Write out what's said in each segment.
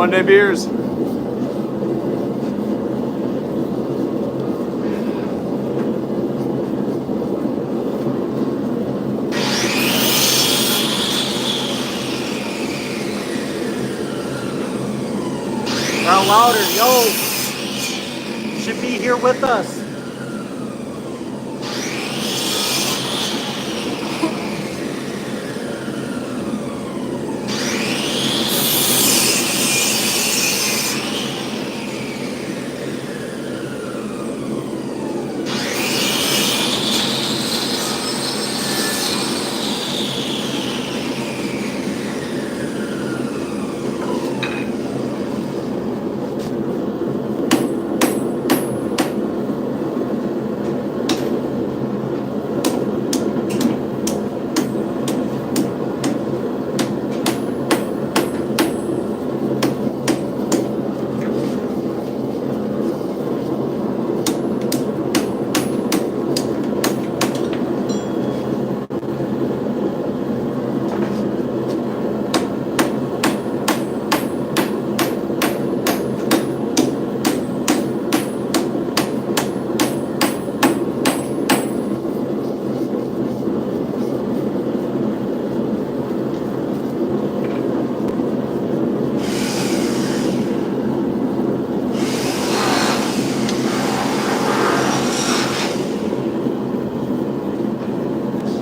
Monday beers. Now louder, yo! Should be here with us.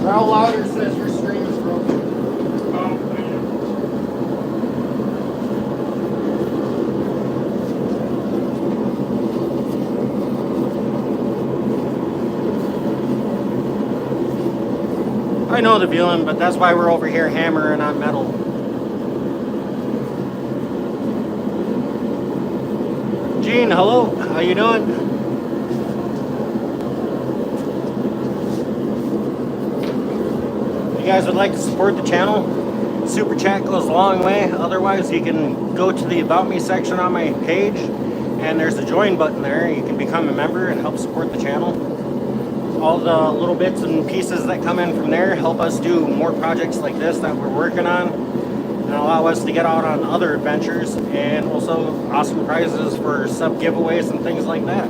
How louder says your stream is broken. Oh, thank you. I know the feeling, but that's why we're over here hammering on metal. Gene, hello. How you doing? If you guys would like to support the channel, super chat goes a long way. Otherwise, you can go to the About Me section on my page, and there's a join button there. You can become a member and help support the channel. All the little bits and pieces that come in from there help us do more projects like this that we're working on, and allow us to get out on other adventures, and also awesome prizes for sub giveaways and things like that.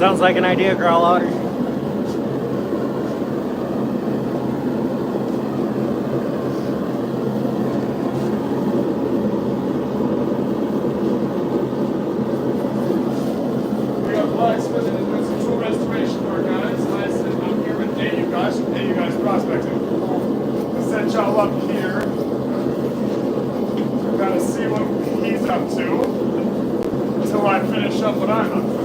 Sounds like an idea, girl louder. We got Blacksmithing and doing some tool restoration work, guys. I'm here with Ayou Guys from Ayou Guys Prospecting. I sent y'all up here to kind of see what he's up to until I finish up what I'm up to.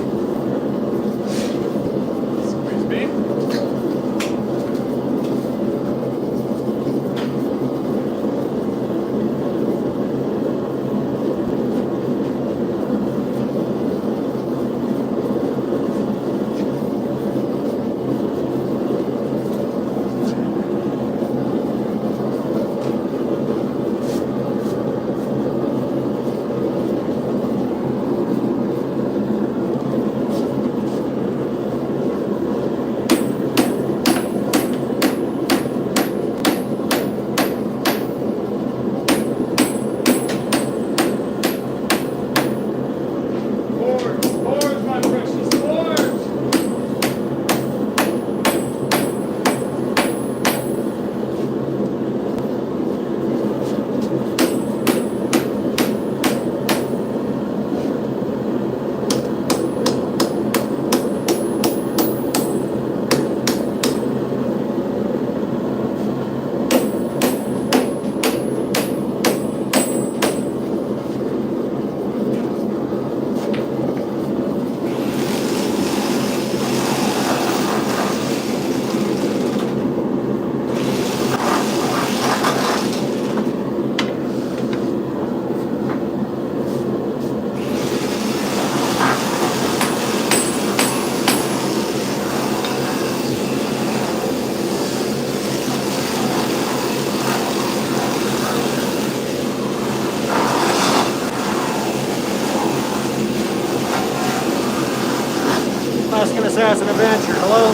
Adventure. Hello.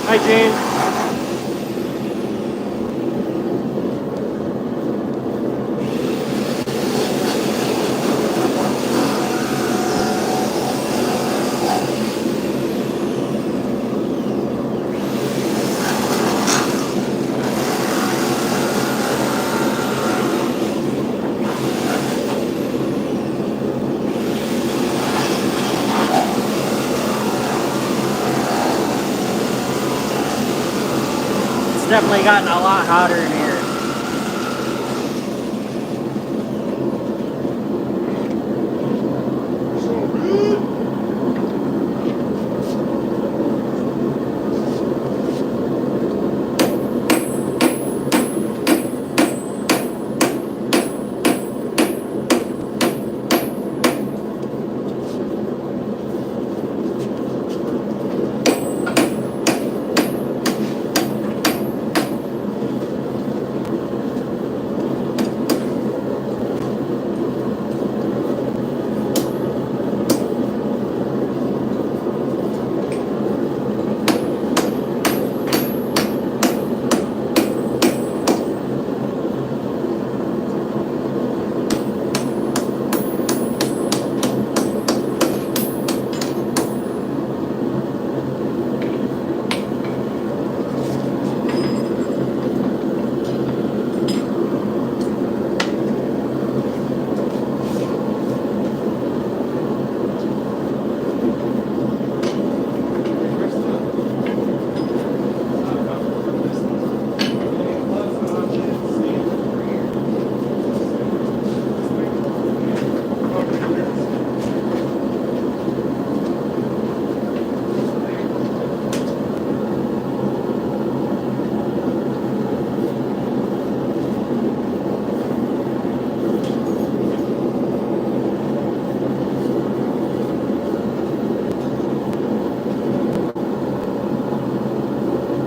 Hi, Jane. Definitely gotten a lot hotter in here.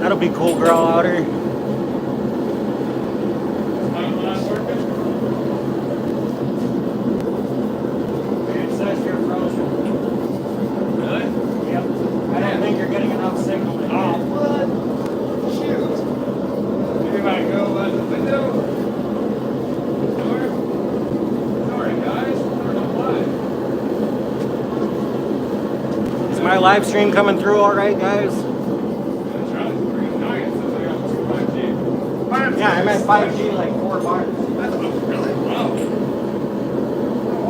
That'll be cool, girl outer. It says you're frozen. Really? Yep. I don't think you're getting enough signal. Oh, what? Shoot. Maybe I go out the window. Sorry, guys. I don't know why. Is my live stream coming through all right, guys? Yeah, I'm at 5G, like 4 bars. That's really wow.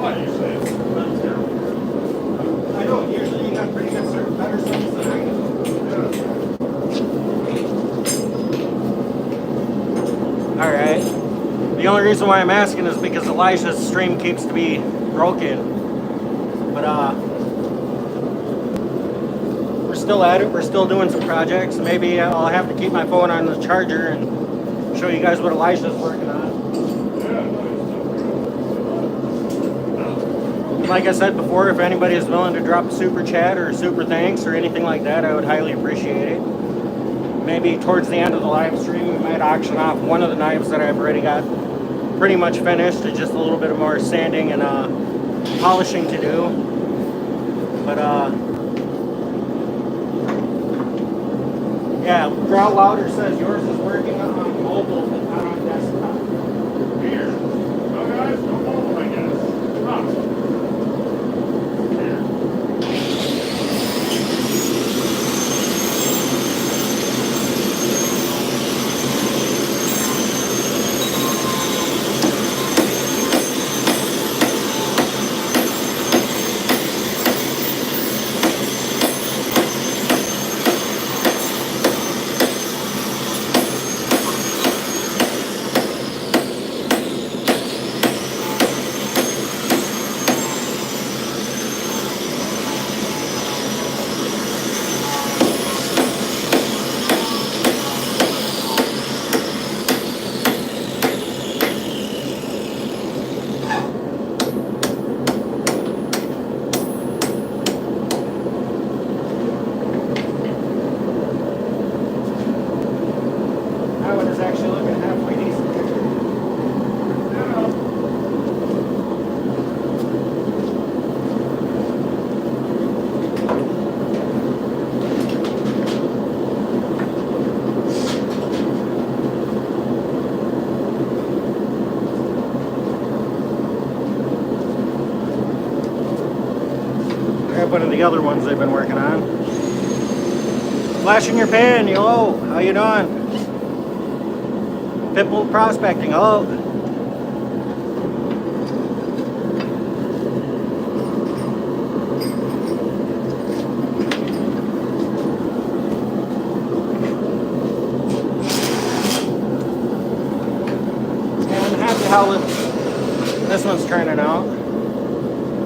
Why usually it's not terrible. I know, usually you got pretty good service, better service than I do. Alright. The only reason why I'm asking is because Elijah's stream keeps to be broken. But, we're still at it. We're still doing some projects. Maybe I'll have to keep my phone on the charger and show you guys what Elijah's working on. Like I said before, if anybody is willing to drop a super chat or super thanks or anything like that, I would highly appreciate it. Maybe towards the end of the live stream, we might auction off one of the knives that I've already got pretty much finished. It's just a little bit of more sanding and polishing to do. But yeah, Growl Louder says yours is working on mobile, but not on desktop. Here. Oh, guys, no mobile, I guess. Huh. one of the other ones they've been working on. Flash in your pan, hello, how you doing? Pitbull Prospecting, hello. And happy how this one's turning out.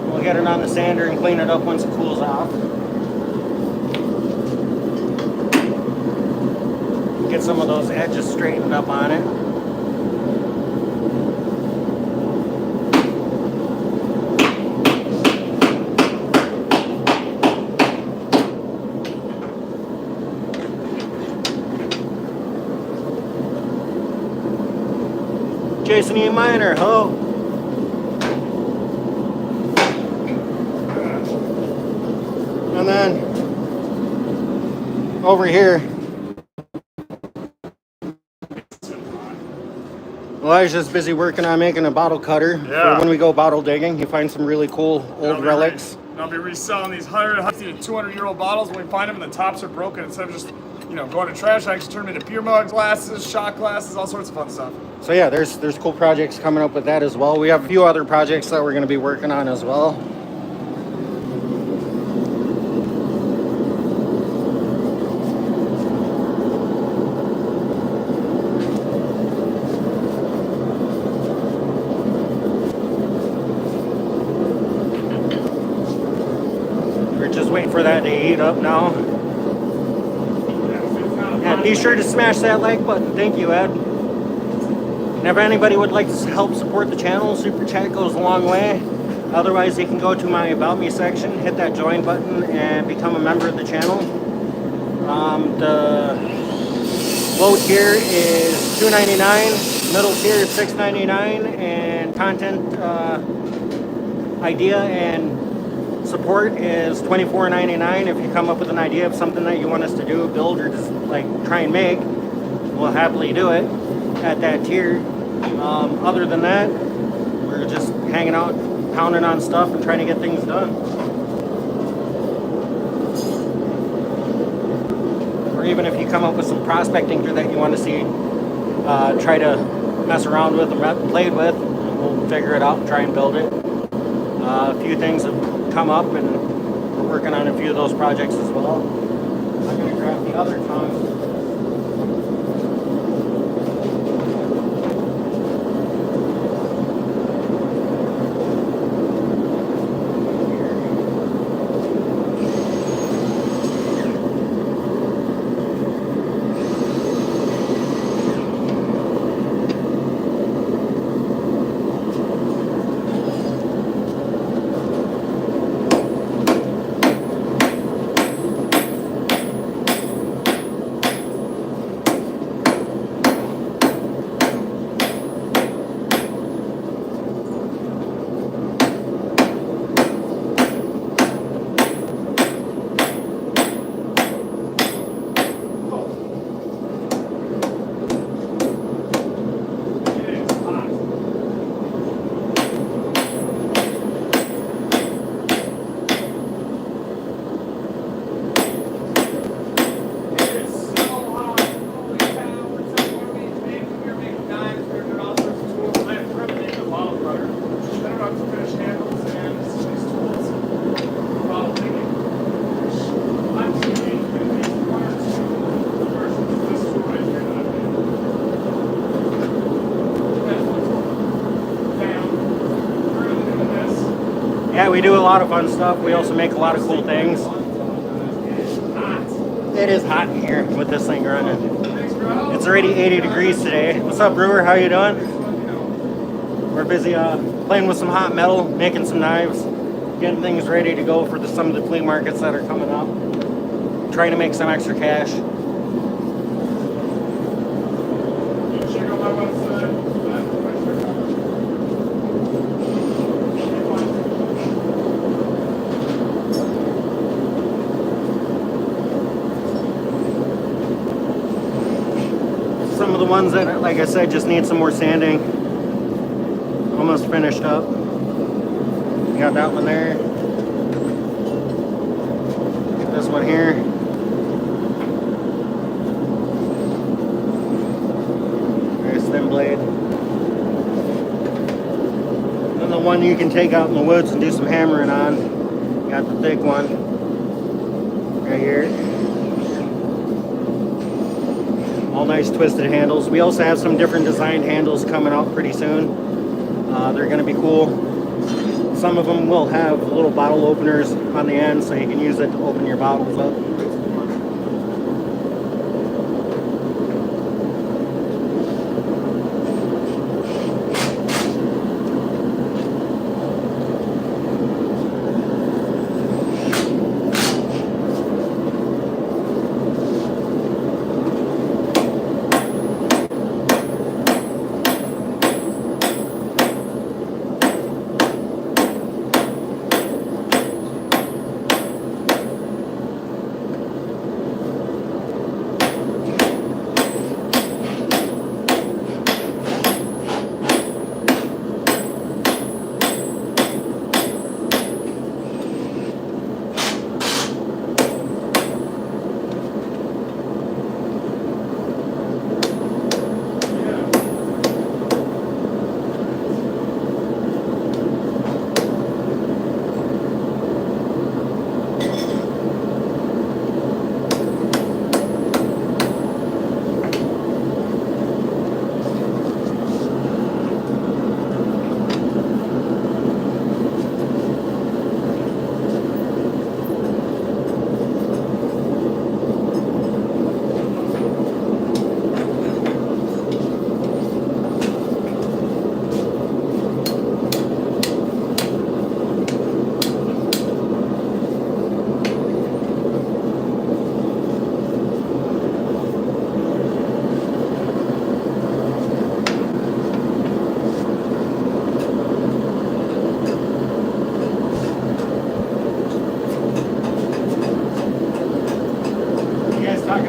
We'll get it on the sander and clean it up once it cools off. Get some of those edges straightened up on it. Jason E. Miner, hello. And then over here, Elijah's busy working on making a bottle cutter for when we go bottle digging. You find some really cool old relics. I'll be reselling these 150 to 200-year-old bottles when we find them and the tops are broken. Instead of just, going to trash, I actually turn them into beer mug glasses, shot glasses, all sorts of fun stuff. So yeah, there's cool projects coming up with that as well. We have a few other projects that we're going to be working on as well. We're just waiting for that to heat up now. And be sure to smash that like button. Thank you, Ed. And if anybody would like to help support the channel, super chat goes a long way. Otherwise, you can go to my About Me section, hit that join button, and become a member of the channel. The low tier is $2.99, middle tier is $6.99, and content idea and support is $24.99. If you come up with an idea of something that you want us to do, build, or just like try and make, we'll happily do it at that tier. Other than that, we're just hanging out, pounding on stuff and trying to get things done. Or even if you come up with some prospecting that you want to see, try to mess around with and play with, we'll figure it out and try and build it. A few things have come up and we're working on a few of those projects as well. I'm going to grab the other tongue. Yeah, we do a lot of fun stuff. We also make a lot of cool things. It is hot in here with this thing running. It's already 80 degrees today. What's up, Brewer? How you doing? We're busy playing with some hot metal, making some knives, getting things ready to go for some of the flea markets that are coming up. Trying to make some extra cash. Some of the ones that, like I said, just need some more sanding. Almost finished up. You got that one there. one here. Nice thin blade. And the one you can take out in the woods and do some hammering on. Got the thick one right here. All nice twisted handles. We also have some different designed handles coming out pretty soon. They're going to be cool. Some of them will have little bottle openers on the end, so you can use it to open your bottles up.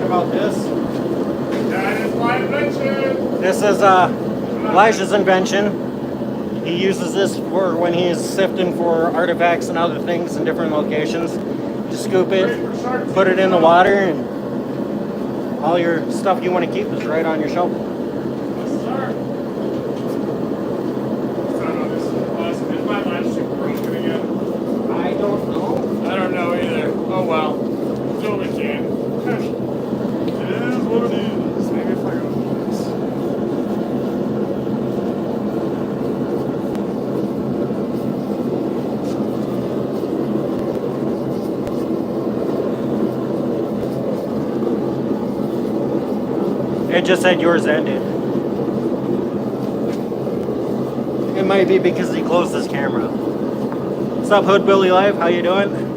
About this. That is my invention. This is Elijah's invention. He uses this for when he is sifting for artifacts and other things in different locations. Just scoop it, put it in the water, and all your stuff you want to keep is right on your shelf. Yes, sir. I don't know, this is awesome. Is my live stream broken again? I don't know. I don't know either. Oh well. Do what we can. It is what it is. Maybe if I go with this. It just said yours ended. It might be because he closed his camera. What's up, Hood Billy Live? How you doing?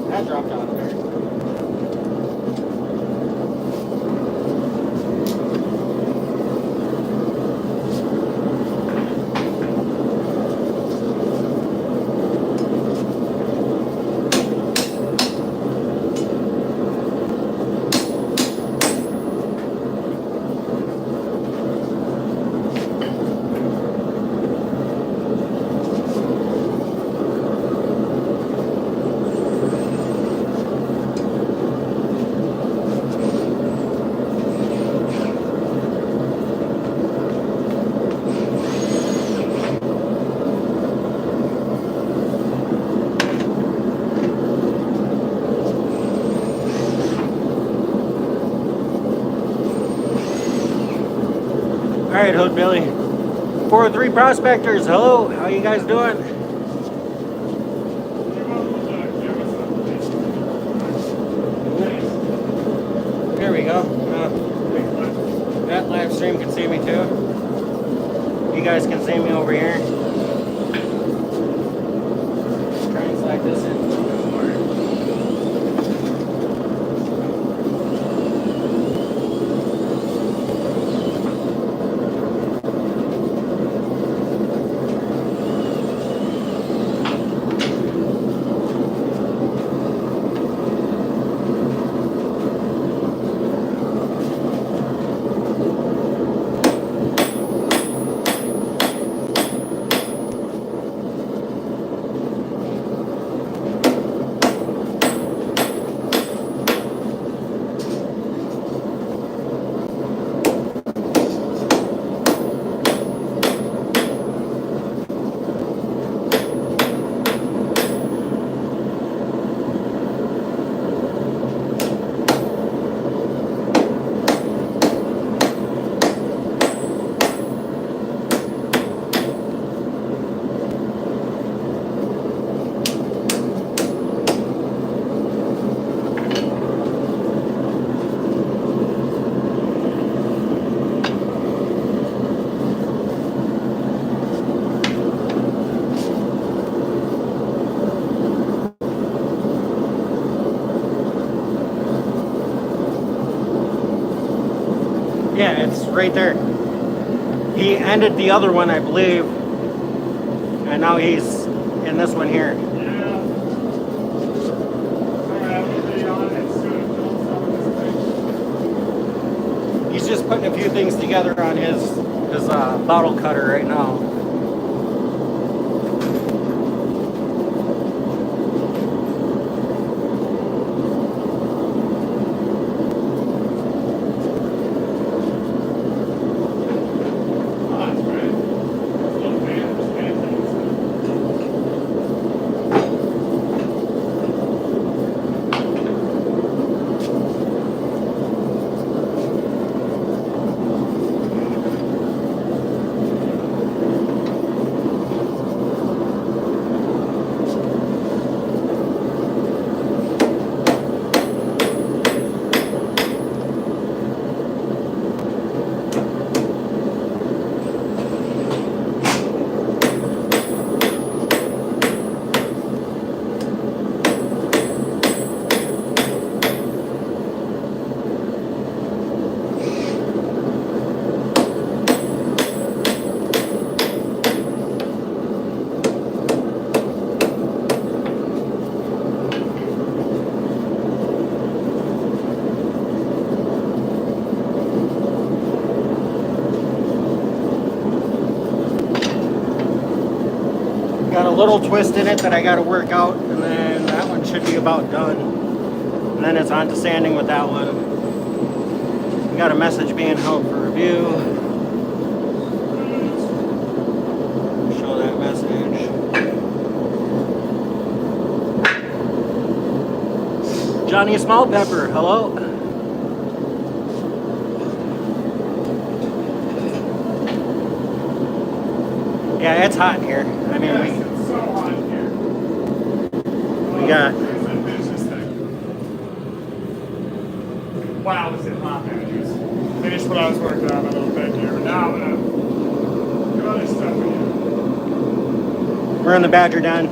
That dropped out of there. All right, Hood Billy. 403 Prospectors, hello. How you guys doing? Give us a chat live stream can see me too. You guys can see me over here. Try and slide this in. Yeah, it's right there. He ended the other one, I believe, and now he's in this one here. Yeah. Sorry, I have a video on it. Soon film some of this thing. He's just putting a few things together on his bottle cutter right now. Got a little twist in it that I got to work out, and then that one should be about done. And then it's on to sanding with that one. We got a message being held for review. Show that message. Johnny Small Pepper, hello. Yeah, it's hot in here. I mean, Yes, it's so hot in here. we got. Finish this thing. Wow, is it hot, man? Just finished what I was working on a little bit here, but now I'm gonna do other stuff with you. We're in the Badger Den.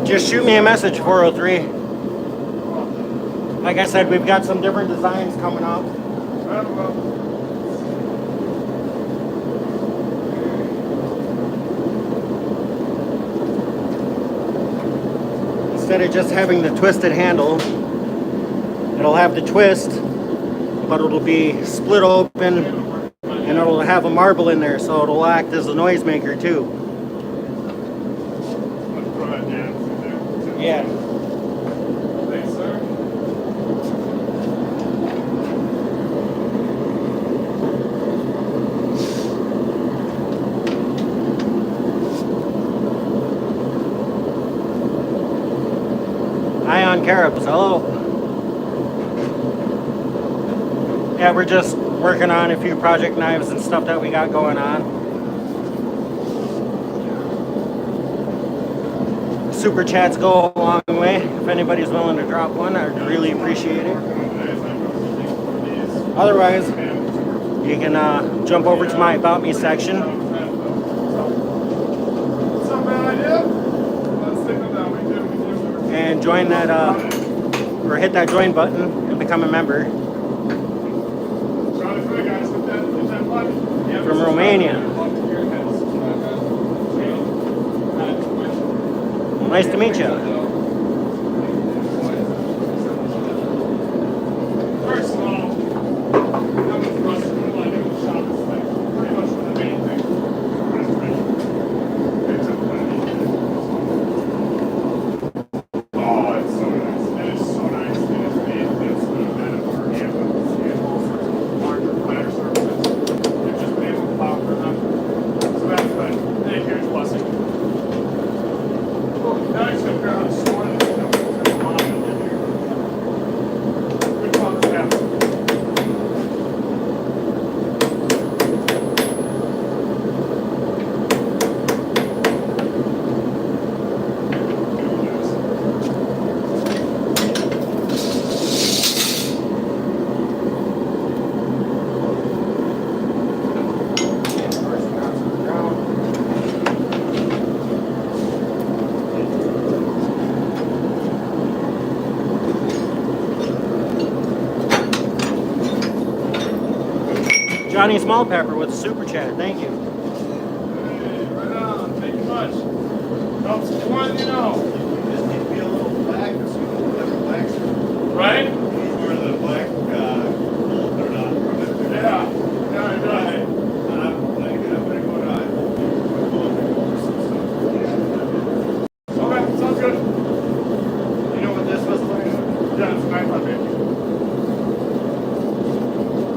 Just shoot me a message, 403. Like I said, we've got some different designs coming up. Instead of just having the twisted handle, it'll have the twist, but it'll be split open, and it'll have a marble in there, so it'll act as a noisemaker too. Yeah. Thanks, sir. Ion Caribs, hello. Yeah, we're just working on a few project knives and stuff that we got going on. Super chats go a long way. if anybody's willing to drop one, I'd really appreciate it. Otherwise, you can jump over to my About Me section and join that, or hit that join button and become a member. From Romania. Nice to meet you. Johnny Small Pepper with a super chat. Thank you. Hey, right on. Thank you much. Helps more than you know. Just need to be a little black or something like a blacksmith. Right? Or the black mold or not from it. Yeah. Yeah, right. I'm gonna go to Okay, sounds good. You know what this was like? Yeah, it's a 9 baby.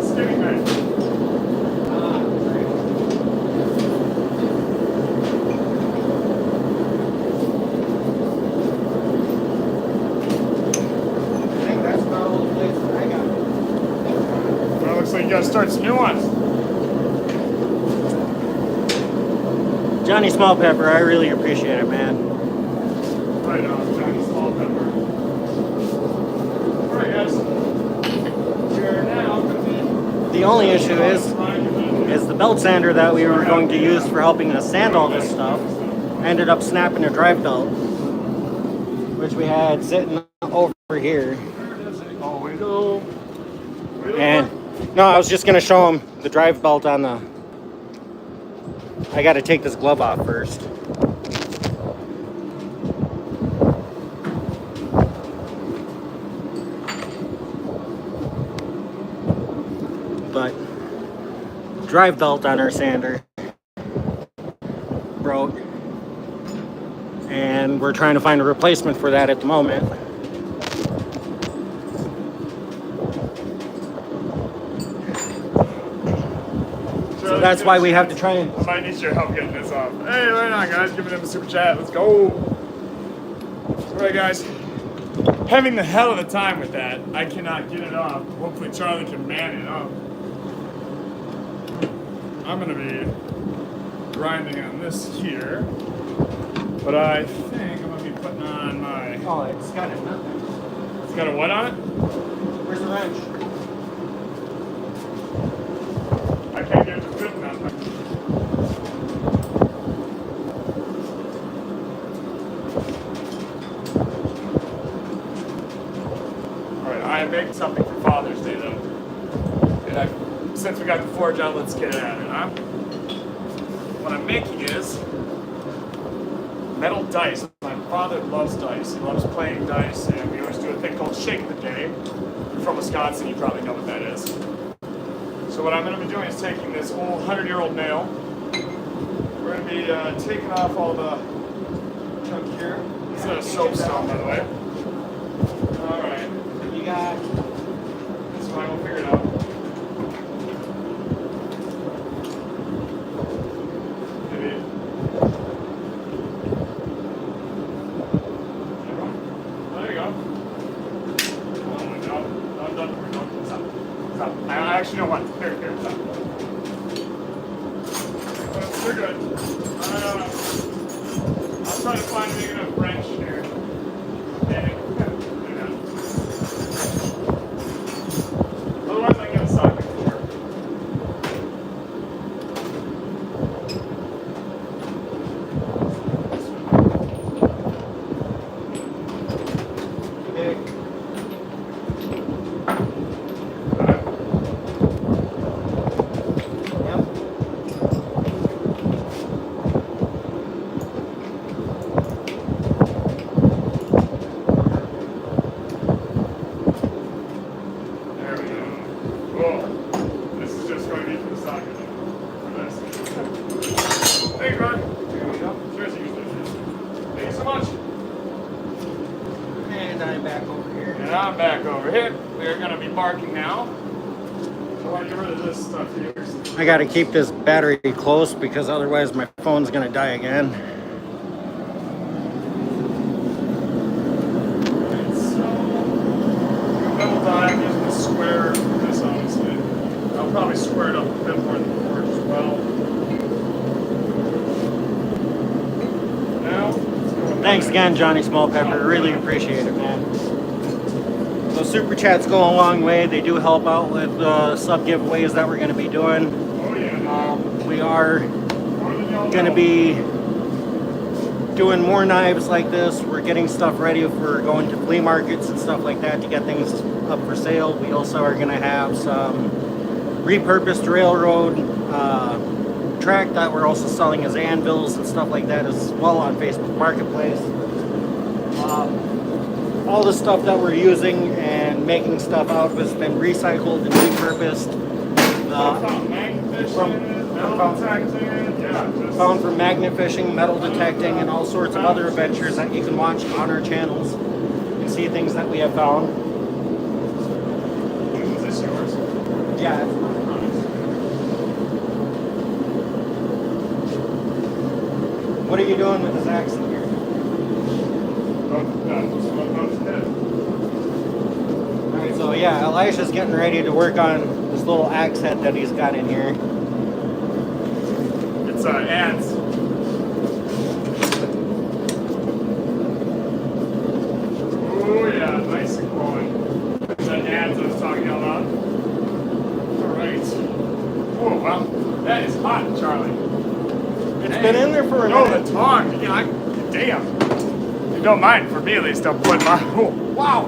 Skinny knife. Looks like you gotta start some new ones. Johnny Small Pepper, I really appreciate it, man. Right on, Johnny Small Pepper. Alright, guys. We are now going to be. The only issue is the belt sander that we were going to use for helping us sand all this stuff ended up snapping a drive belt, which we had sitting over here. Oh, we go. And no, I was just gonna show him the drive belt on the. I got to take this glove off first. But drive belt on our sander broke, and we're trying to find a replacement for that at the moment. So that's why we have to try and. I might need your help getting this off. Hey, right on, guys. Giving them a super chat. Let's go. Alright, guys. Having the hell of a time with that. I cannot get it off. Hopefully, Charlie can man it up. I'm going to be grinding on this here. But I think I'm going to be putting on my. Oh, it's got it. It's got a what on it? Where's the wrench? I can't get it to fit now. Alright, I am making something for Father's Day though. And since we got the forge out, let's get it at it, huh? What I'm making is metal dice. My father loves dice. He loves playing dice, and we always do a thing called Shake the Day. You're from Wisconsin, you probably know what that is. So what I'm going to be doing is taking this old 100-year-old nail. We're going to be taking off all the junk here. It's not a soapstone, by the way. All right. You got. That's fine. We'll figure it out. Maybe. There you go. Oh my God. I'm done. We're done. Stop. Stop. I actually don't want to. Here, stop. We're good. I'll try to find a big enough wrench here. Okay. And I'm back over here. And I'm back over here. We're going to be marking now. So I want to get rid of this stuff here. I got to keep this battery close because otherwise my phone's going to die again. Alright, so double dive using the square for this, honestly. I'll probably square it up a bit more than before as well. Now, let's go with Thanks that. again, Johnny Smallpepper. Really appreciate it, man. So super chats go a long way. They do help out with sub giveaways that we're going to be doing. Oh, yeah. We are More than y'all going to know. be doing more knives like this. We're getting stuff ready for going to flea markets and stuff like that to get things up for sale. We also are going to have some repurposed railroad track that we're also selling as anvils and stuff like that as well on Facebook Marketplace. All the stuff that we're using and making stuff out of has been recycled and repurposed. Found from magnet fishing, metal detecting, and all sorts of other adventures that you can watch on our channels and see things that we have found. Is this yours? Yeah. What are you doing with this axe in here? Alright, so yeah, Elisha's getting ready to work on this little axe head that he's got in here. It's ants. Oh yeah, nice and glowing. It's that ants I was talking about. Alright. Oh wow, that is hot, Charlie. It's been in there for a No, minute. the tongue. Yeah, damn. You don't mind, for me at least, I'll put my. Oh, wow.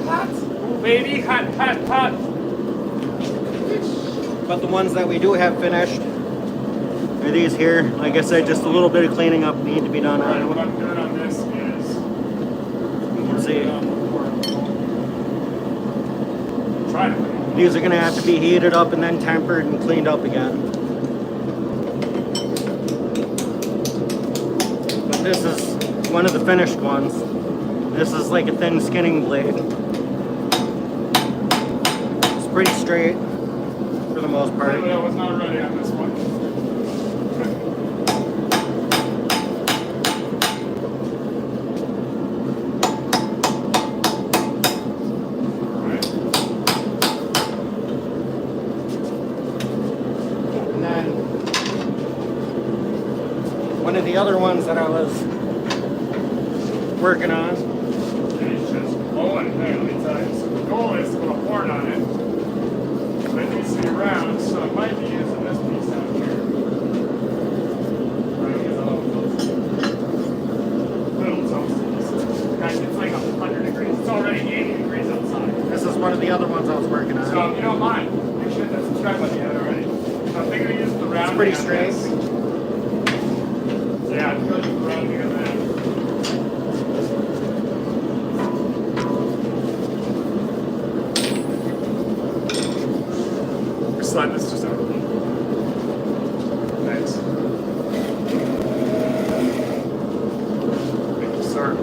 Hot. Oh, baby, hot, hot, hot. But the ones that we do have finished are these here. Like I said, just a little bit of cleaning up need to be done Alright, on what them. I'm doing on this is. You can see Try to. these are going to have to be heated up and then tempered and cleaned up again. But this is one of the finished ones. This is like a thin skinning blade. It's pretty straight for the most part. Apparently I was not ready on this one. Alright. And then one of the other ones that I was working on. It's just blowing there, let me tell you. So the goal is to put a horn on it. But it needs to be round, so I might be using this piece out here. Right, use a little toasty piece. Guys, it's like 100 degrees. It's already 80 degrees outside. This is one of the other ones I was working on. So if you don't mind, make sure that subscribe button you had already. So I'm thinking of using the round. It's pretty straight. Yeah, I'm going to do the rounding of that. Slide this just out. Thanks. Thank you, sir.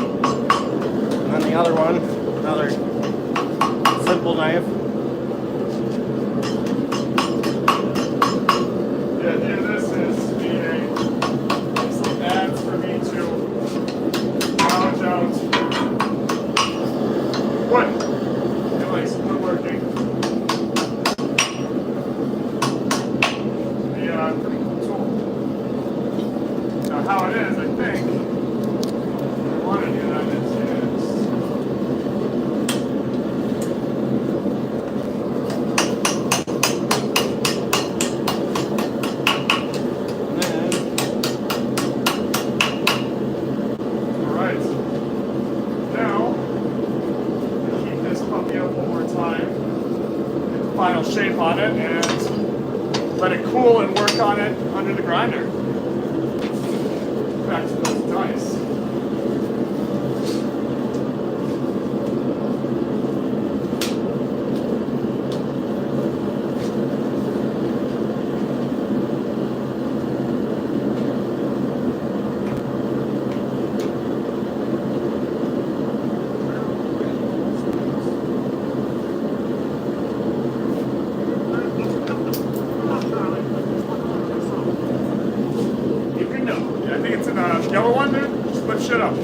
And then the other one, another simple knife. The idea of this is to be some ads for me to gouge out wood. Anyways, woodworking. Pretty cool tool. Now, how it is, I think, I want to do that is. And then Alright. Now, keep this puppy up one more time. Get the final shape on it and let it cool and work on it under the grinder. Back to those dice. some shit up.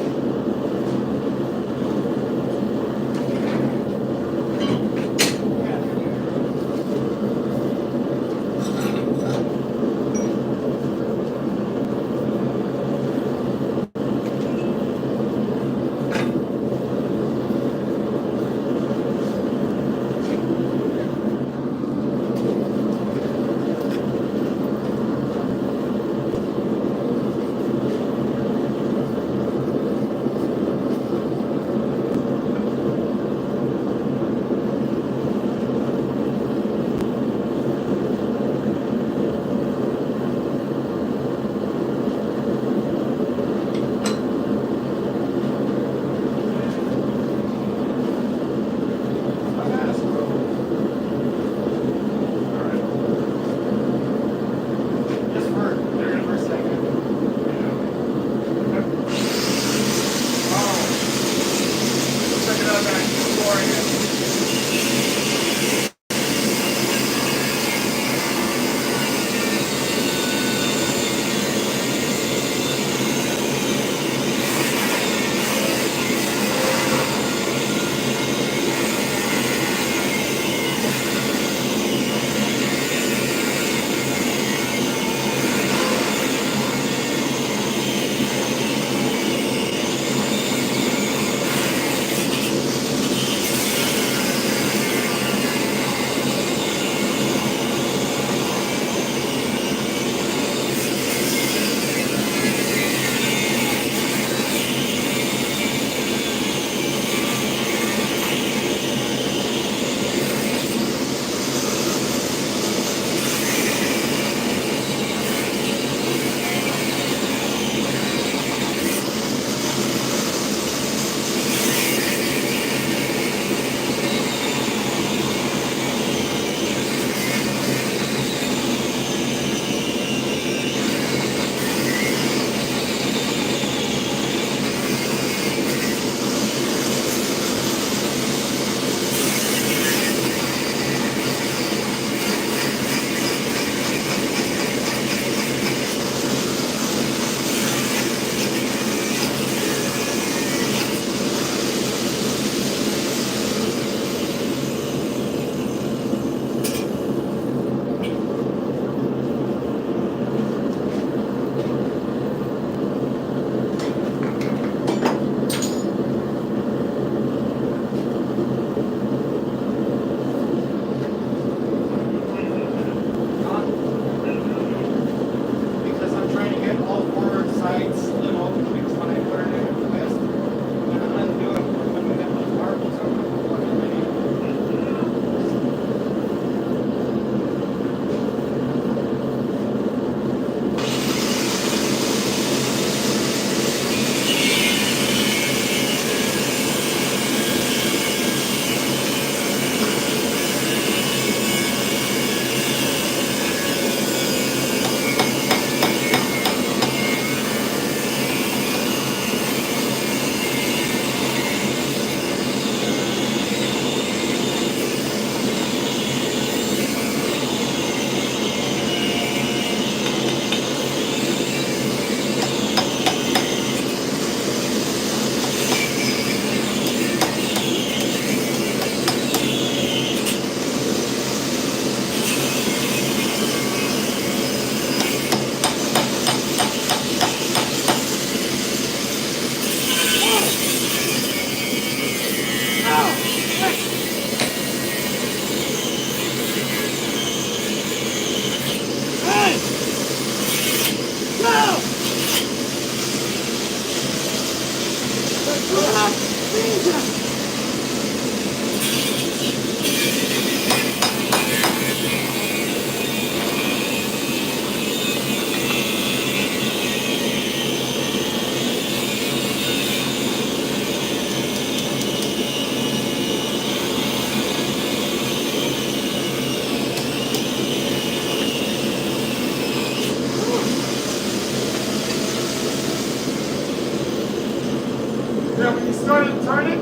Yeah, when you started turning,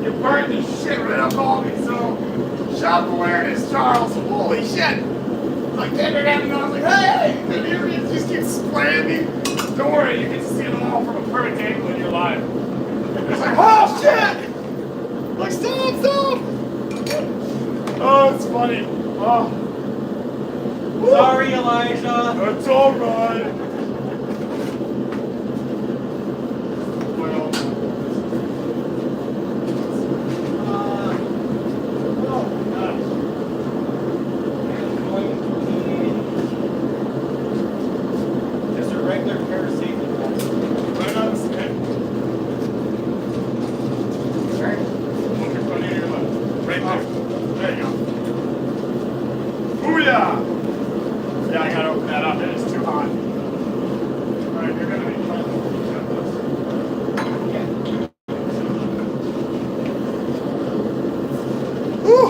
you burned the shit right up on me. So, shop awareness, Charles. Holy shit. Like, I was like, hey, and you just keep spraying me. Don't worry, you can see it all from a perfect angle when you're live. It's like, oh shit! Like, stop! Oh, it's funny. Oh. Sorry, Elijah. That's alright. Well. Oh, gosh. Just a regular pair of safety belts. Right on the stick. Right? Look in front of your left. Right there. There you go. Booyah! Yeah, I gotta open that up. It is too hot. Alright, you're gonna be fine. Whew!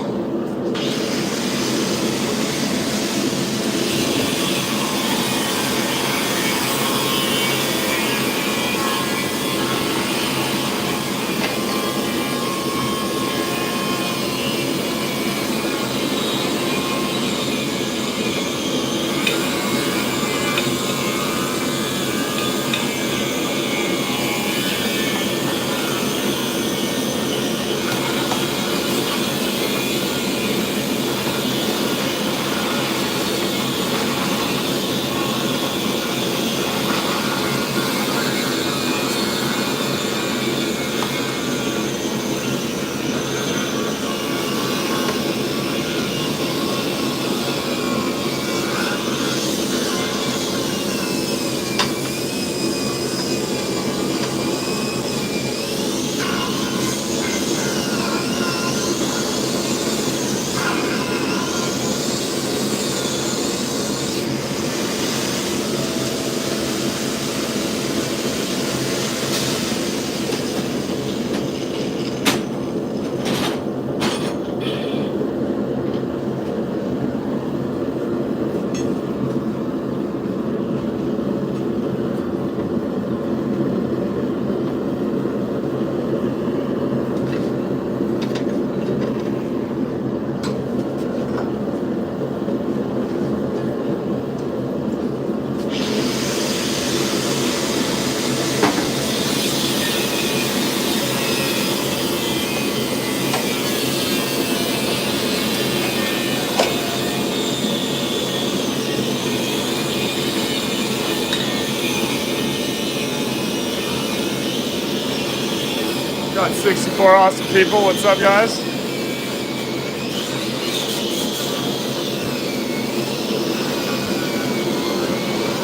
Got 64 awesome people. What's up, guys?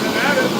Getting at it.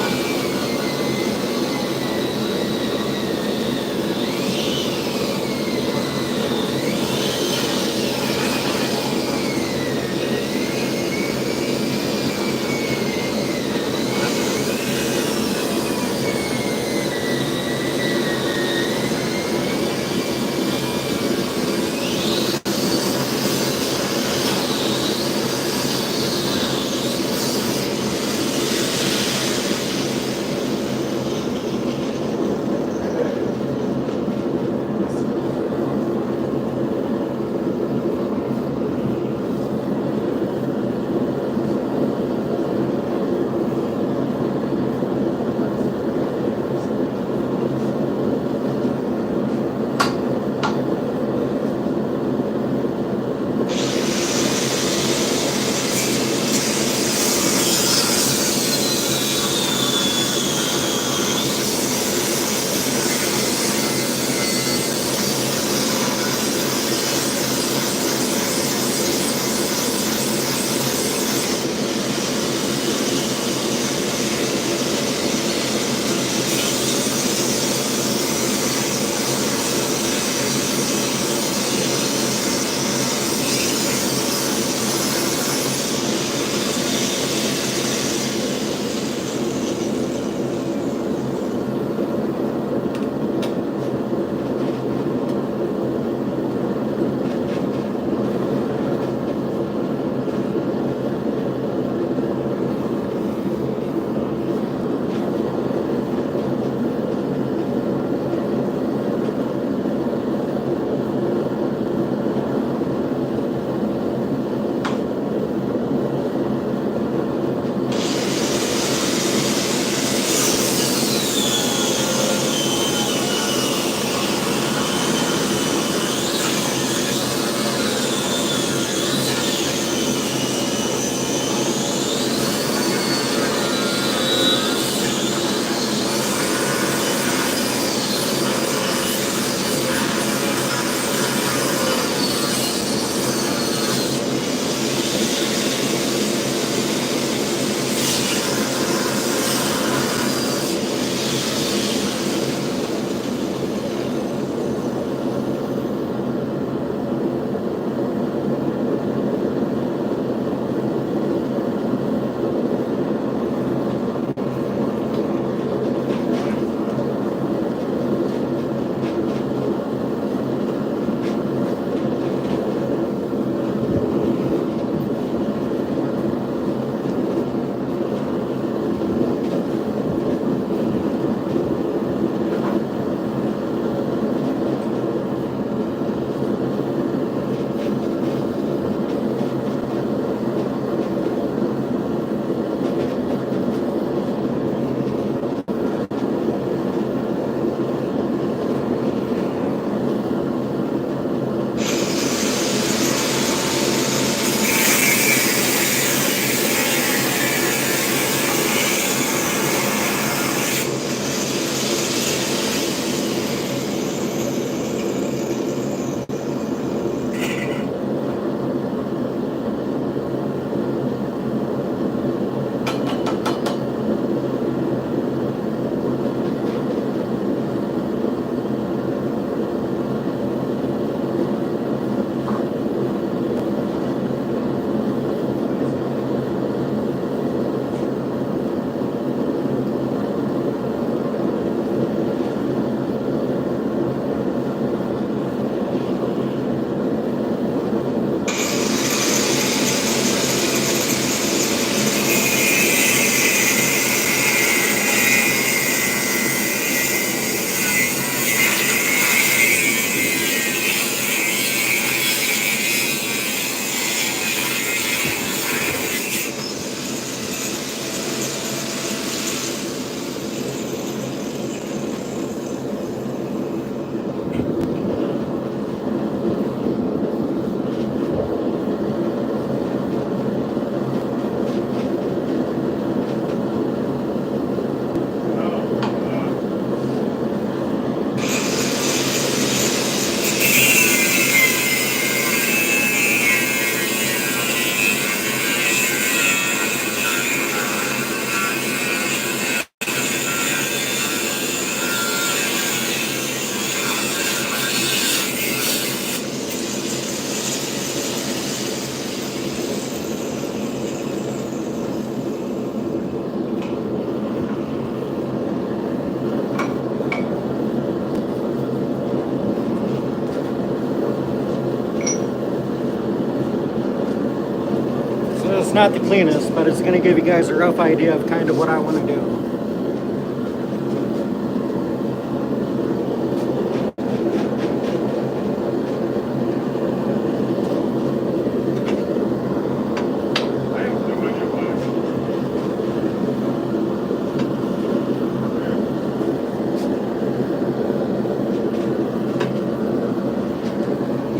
not the cleanest, but it's going to give you guys a rough idea of kind of what I want to do.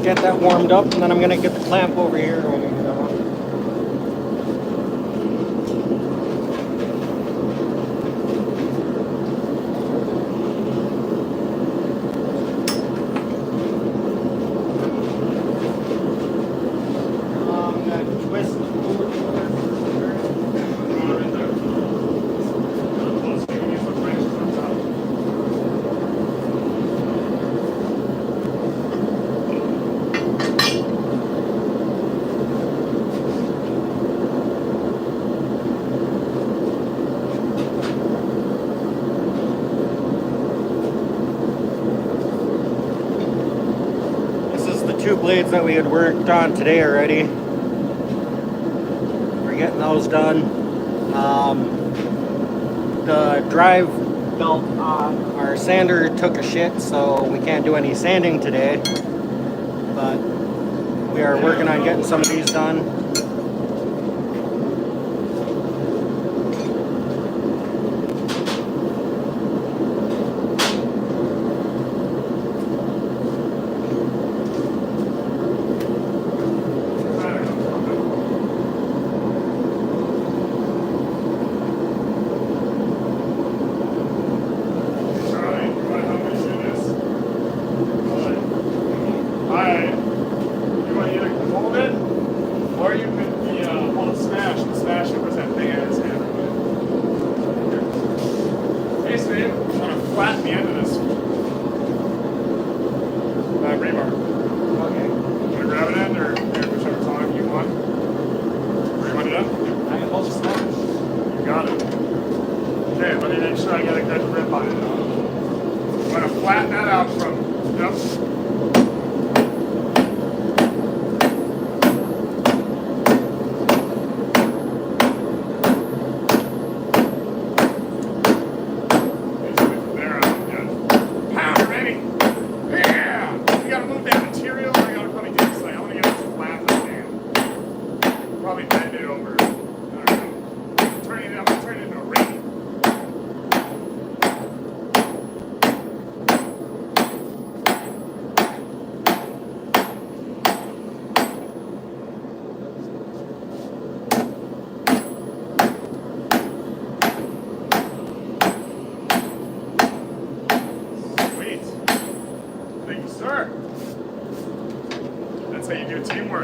Get that warmed up, and then I'm going to get the clamp over here ready to go. Two blades that we had worked on today already. We're getting those done. The drive belt on our sander took a shit, so we can't do any sanding today. But we are working on getting some of these done.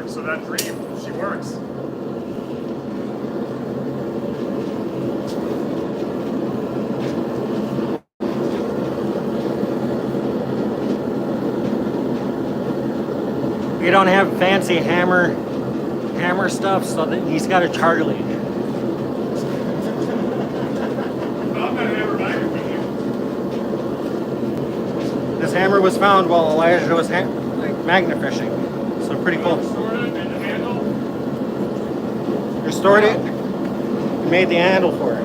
So that dream, she works. We don't have fancy hammer stuff, so that he's got a Charlie. This hammer was found while Elijah was magnet fishing, so pretty cool. Restored it, and made the handle for it.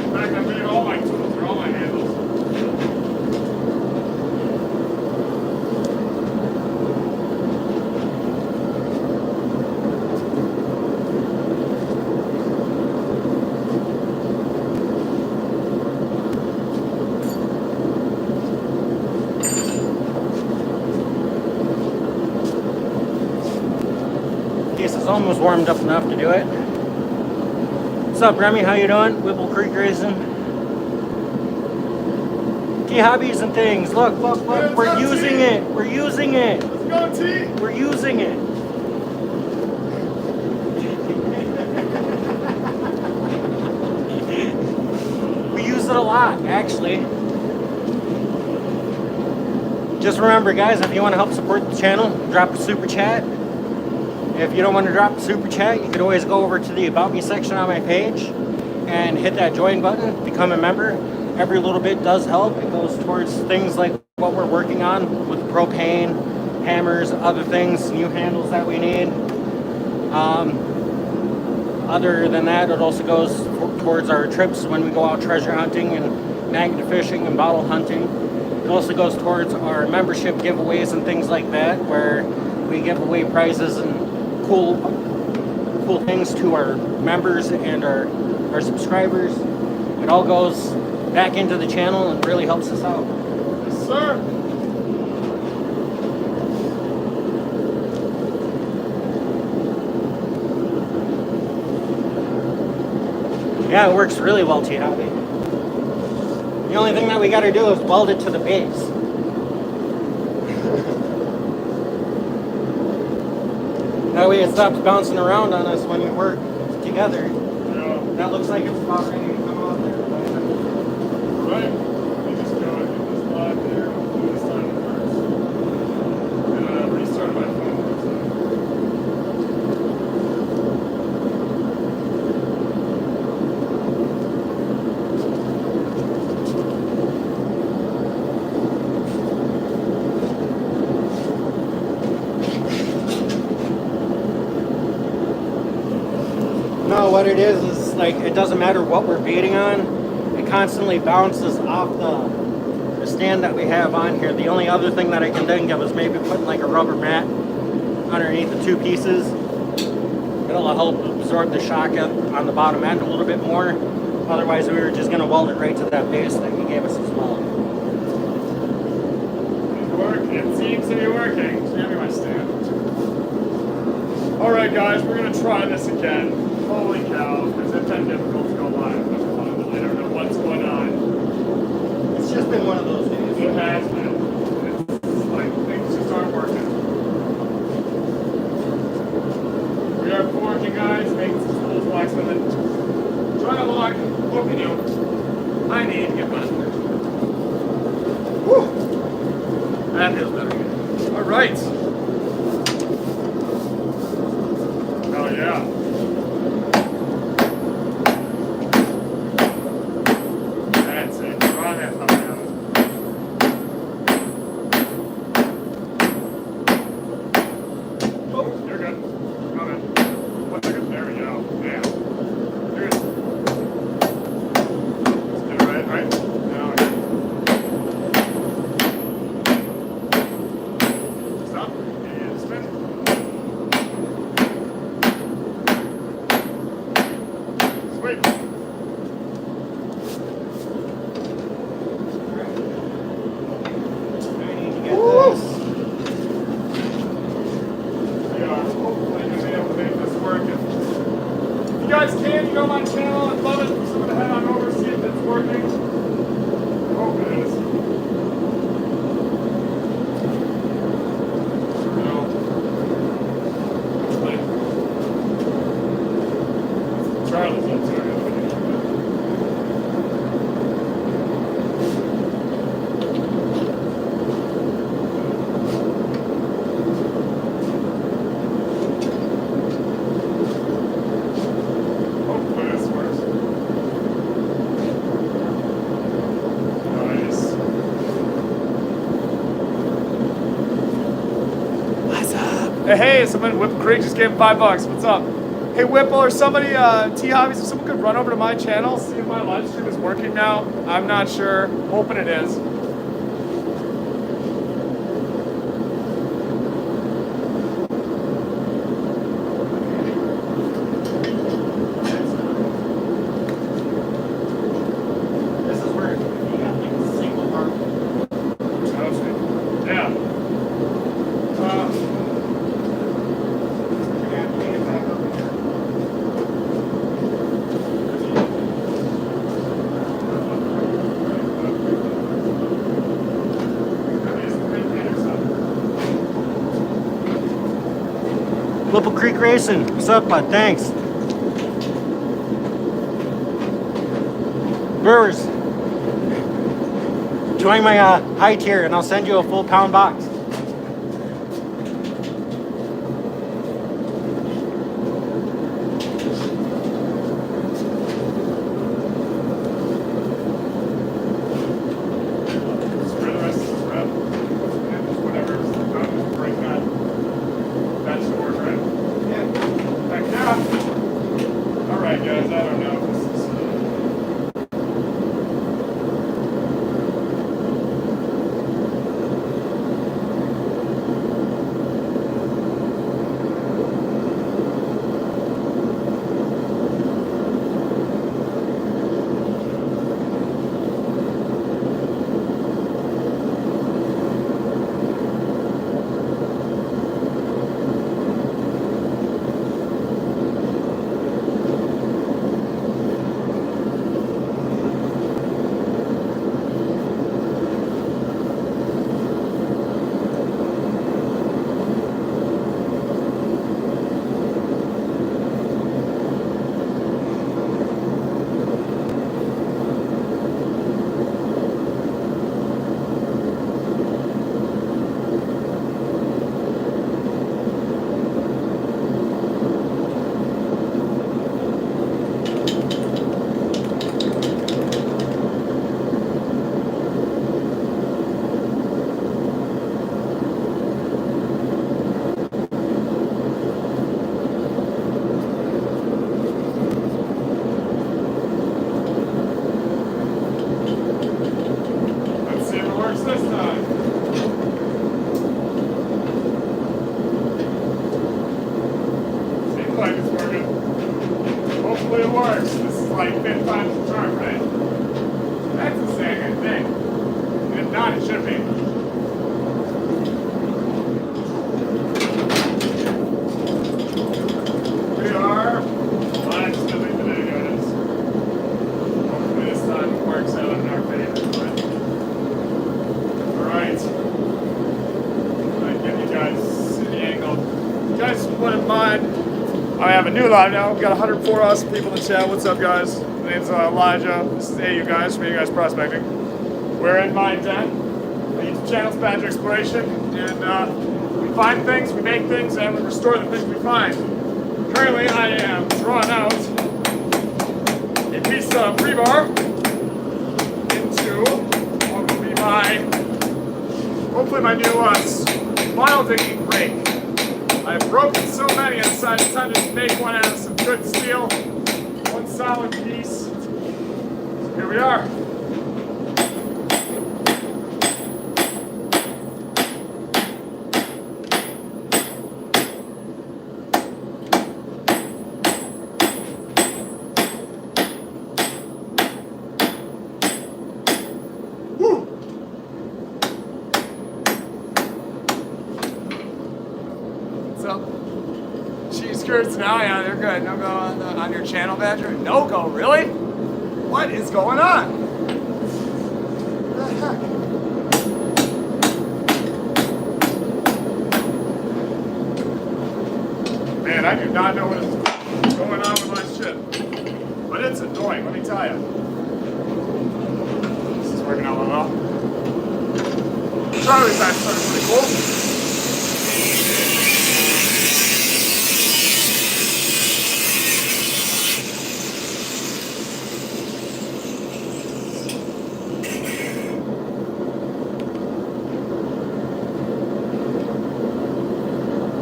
In fact, I made all my tools for all my handles. It's almost warmed up enough to do it. What's up, Remy? How you doing? Whipple Creek Racing. Key hobbies and things. Look. We're using it. We're using it. Let's go, T. We're using it. We use it a lot, actually. Just remember, guys, if you want to help support the channel, drop a super chat. If you don't want to drop a super chat, you could always go over to the About Me section on my page and hit that join button, become a member. Every little bit does help. It goes towards things like what we're working on with propane hammers, other things, new handles that we need. Other than that, it also goes towards our trips when we go out treasure hunting and magnet fishing and bottle hunting. It also goes towards our membership giveaways and things like that, where we give away prizes and cool things to our members and our subscribers. It all goes back into the channel and really helps us out. Yes, sir. Yeah, it works really well, T-Hobby. The only thing that we gotta do is weld it to the base. That way it stops bouncing around on us when we work together. Yeah. That looks like it's about ready to come out there. Right. We just go and get this live there. We'll do this time first. And restart my phone. No, what it is like it doesn't matter what we're beating on. It constantly bounces off the stand that we have on here. The only other thing that I can think of is maybe putting like a rubber mat underneath the two pieces. It'll help absorb the shock on the bottom end a little bit more. Otherwise, we were just going to weld it right to that base that he gave us as well. It seems to be working. Hand me my stand. Alright guys, we're going to try this again. Holy cow, because it's been difficult to go live. I don't know what's going on. It's just been one of those days. It has been. It's like things just aren't working. We are forging, guys, making some tools, blacksmithing. Try to lock, whooping you. I need to get my Woo! That feels better. Alright. Oh yeah. That's it. Draw that thumb down. Oh, you're good. Come in. 1 second. There we go. Yeah. You're good. Let's do it right. Right. Now we're good. Stop. And spin. Sweet. You guys can, you go on my channel, I'd love it for someone to head on over see if it's working. I hope it is. Charlie's up there. Hopefully this works. Nice. What's up? Hey, someone, Whipple Creek just gave him $5. What's up? Hey, Whipple or somebody, T Hobbies, if someone could run over to my channel, see if my live stream is working now. I'm not sure. Hoping it is. This is where you got like a single part. Yeah. You're gonna have to get it back up here. Whipple Creek Racing. What's up, bud? Thanks. Brewers. Join my high tier and I'll send you a full pound box. Spray the rest of this wrap. And just whatever's done, just break guys. I don't know if this is. Let's see if it works this time. Seems like it's working. Hopefully it works. This is like 5th time's the charm, right? That's the second thing. If not, it should be. We are blacksmithing today, guys. Hopefully this time it works out in our favor. Alright. Alright, give you guys the angle. You guys wouldn't mind. I have a new live now. We've got 104 awesome people in the chat. What's up, guys? My name's Elijah. This is Ayou Guys from Ayou Guys Prospecting. We're in my den. My YouTube channel's Badger Exploration. And we find things, we make things, and we restore the things we find. Currently, I am drawing out a piece of rebar into what will be hopefully my new vinyl digging rake. I've broken so many, I decided it's time to just make one out of some good steel. One solid piece. So here we are. Cheese curds now, yeah, they're good. No go on your channel, Badger. No go, really? What is going on? What the heck? Man, I do not know what is going on with my shit. But it's annoying, let me tell you. This is working out well. Charlie's back started pretty cool.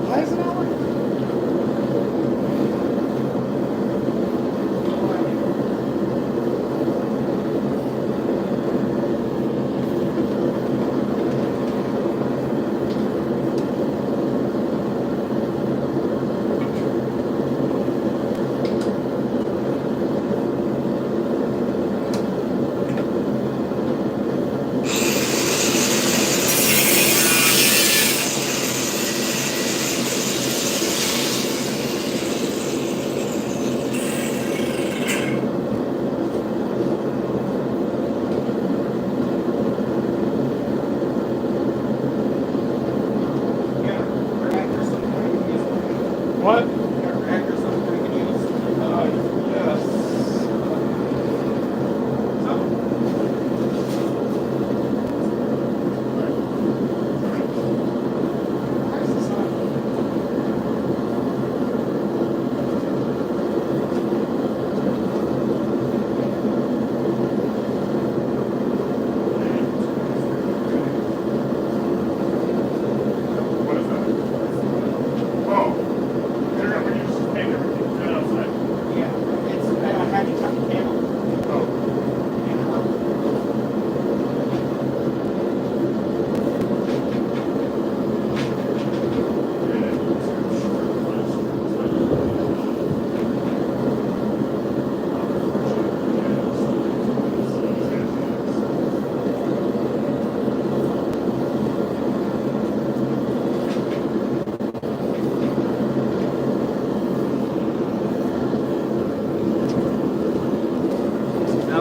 Why is it not working?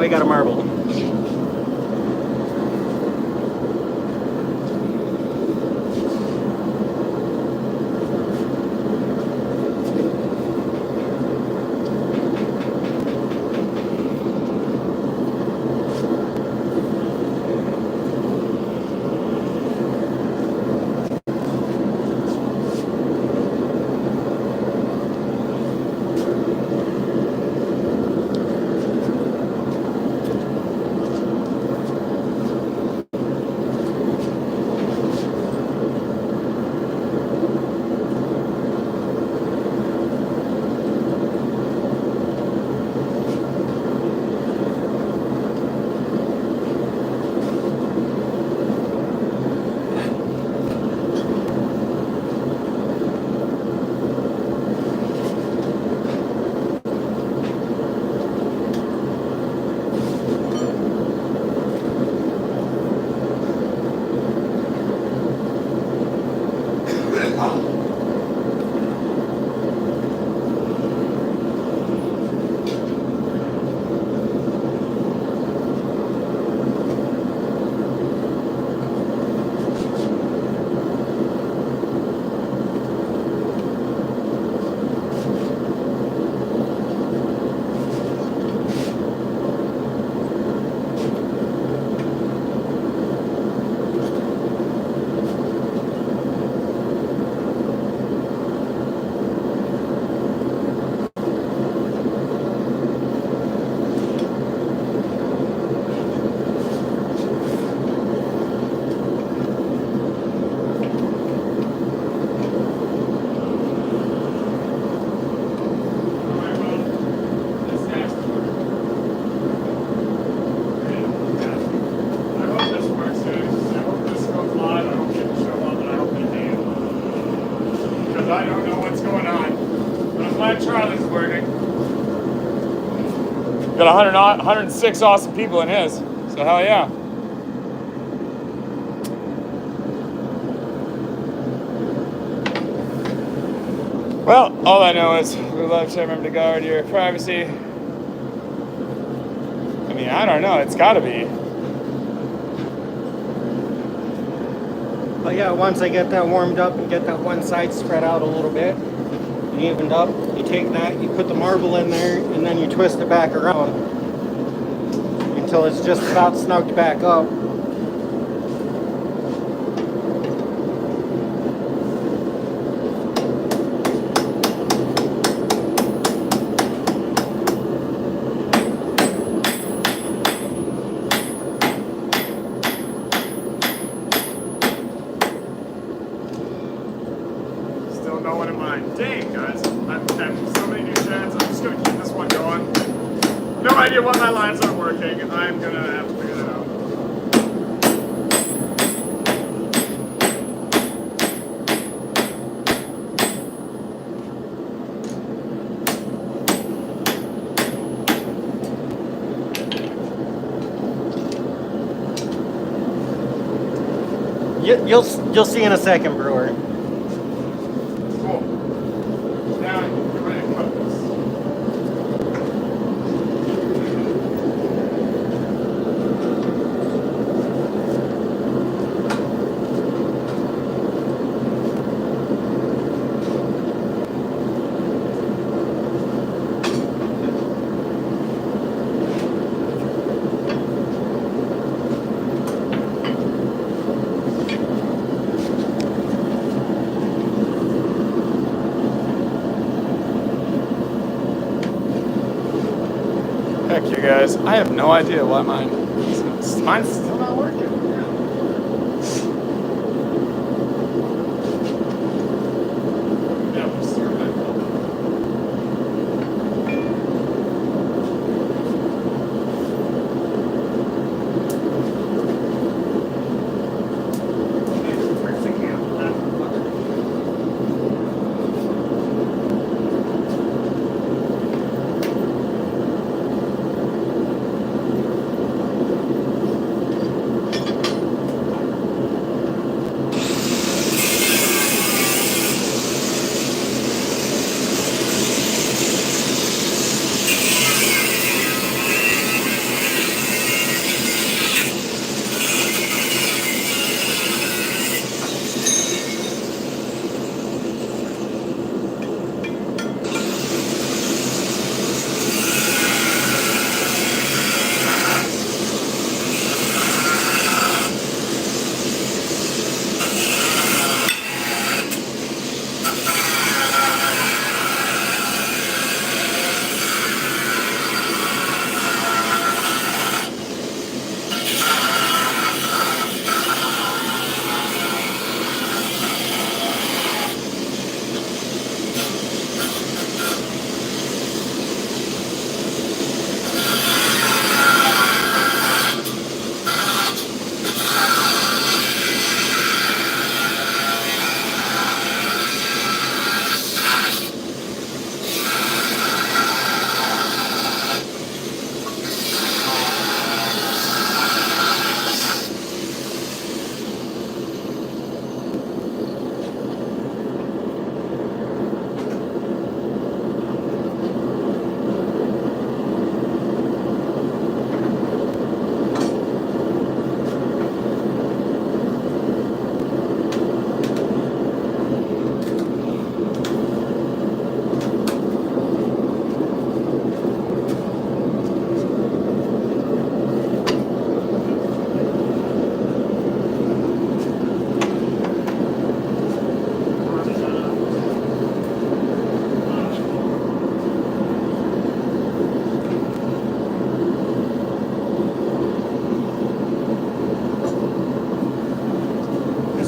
we got a marble. I don't know what's going on, but I'm glad Charlie's working. Got 106 awesome people in his, so hell yeah. Well, all I know is we love to remember to guard your privacy. I mean, I don't know, it's gotta be. But yeah, once I get that warmed up and get that one side spread out a little bit and evened up, you take that, you put the marble in there, and then you twist it back around until it's just about snugged back up. No one in mind. Dang, guys. I've had so many new chats. I'm just going to keep this one going. No idea why my lines aren't working. I'm going to have to figure that out. You'll see in a second, brewer. Heck, you guys. I have no idea why mine's still not working. Yeah, we'll start back up.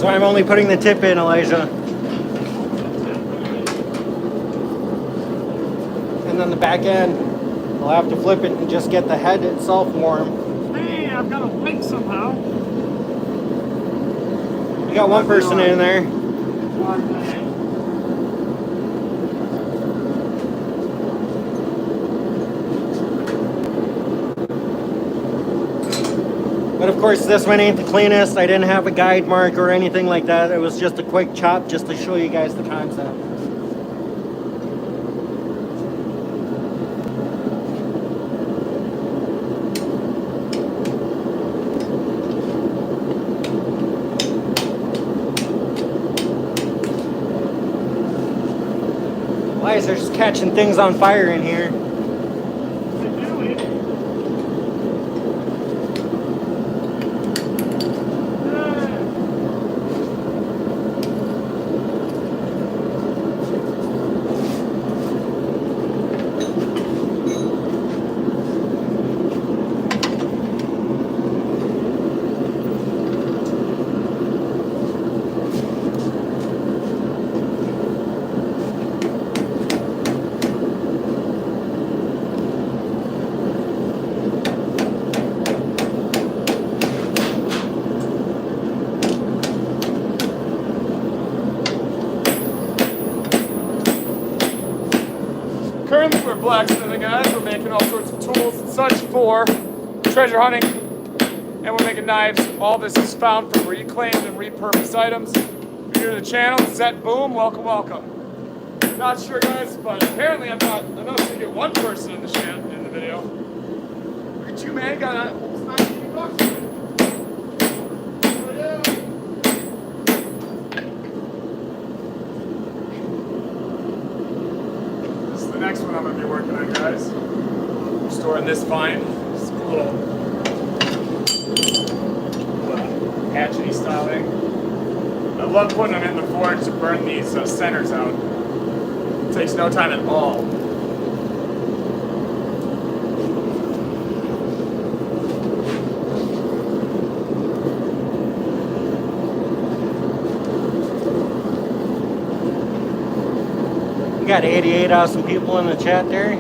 So I'm only putting the tip in, Elijah. And then the back end, I'll have to flip it and just get the head itself warm. Hey, I've got a wick somehow. We got one person in there. But of course, this one ain't the cleanest. I didn't have a guide mark or anything like that. It was just a quick chop just to show you guys the concept. Why is there just catching things on fire in here? Currently we're blacksmithing, guys. We're making all sorts of tools and such for treasure hunting. And we're making knives. All this is found from reclaimed and repurposed items. If you're new to the channel, Zet Boom, welcome, welcome. Not sure, guys, but apparently I'm not enough to get one person in the video. Look at you, man. Got almost 19 bucks. Oh, yeah. The next one I'm going to be working on, guys. Storing this find. It's a little hatchety style thing. I love putting them in the forge to burn these centers out. It takes no time at all. We got 88 awesome people in the chat there.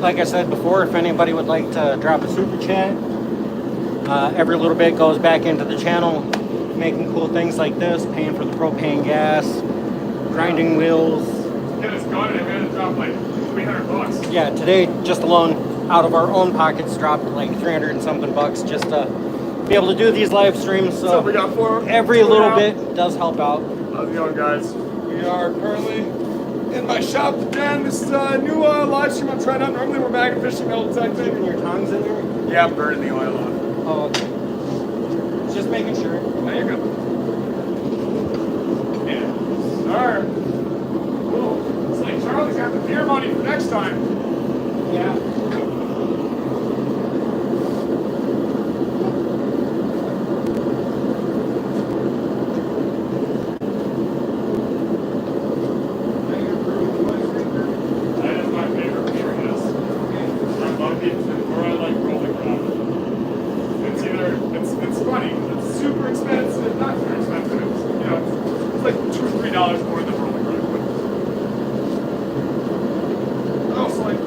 Like I said before, if anybody would like to drop a super chat, every little bit goes back into the channel, making cool things like this, paying for the propane gas, grinding wheels. Get us going, and we're going to drop like 300 bucks. Yeah, today, just alone, out of our own pockets, dropped like 300 and something bucks just to be able to do these live streams. So we got every little bit does help out. How's it going, guys? We are currently in my shop again. This is a new live stream I'm trying out. Normally we're bagging fishing, metal detecting. Keeping your tongues in there? Yeah, I'm burning the oil off. Oh, okay. Just making sure. No, you're good. Yeah. Sir. Cool. It's like Charlie's got the beer money for next time. Yeah. That is my favorite beer, yes. I love it, or I like rolling rock. It's funny. It's super expensive. Not super expensive. It's like $2 or $3 more than rolling rock. But I also like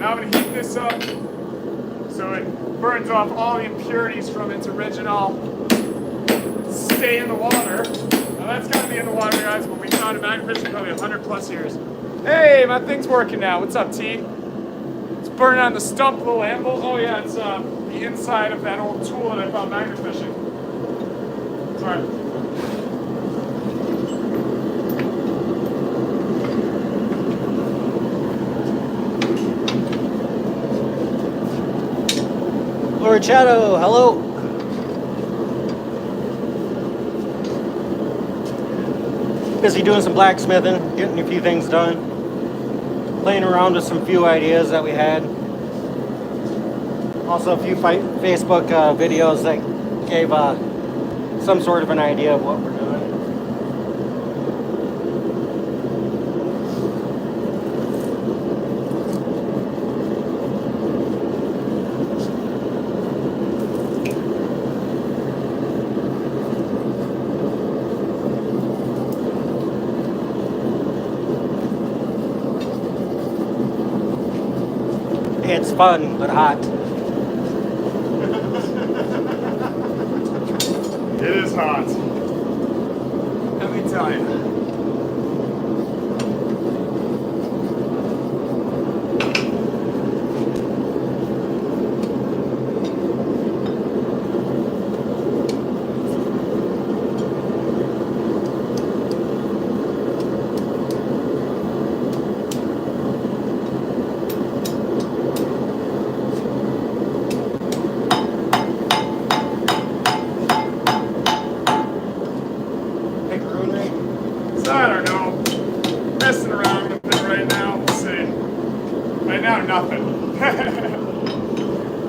Now I'm gonna heat this up so it burns off all the impurities from its original stay in the water. Now that's gotta be in the water, guys, when we started magnifishing probably 100 plus years. Hey, my thing's working now. What's up, T? It's burning on the stump, little anvil. Oh yeah, it's the inside of that old tool that I found magnifishing. Sorry. Lord Shadow, hello. Busy doing some blacksmithing, getting a few things done. Playing around with some few ideas that we had. Also a few Facebook videos that gave some sort of an idea of what we're doing. It's fun, but hot. It is hot. Let me tell you. I don't know. Messing around with it right now. We'll see. Right now, nothing.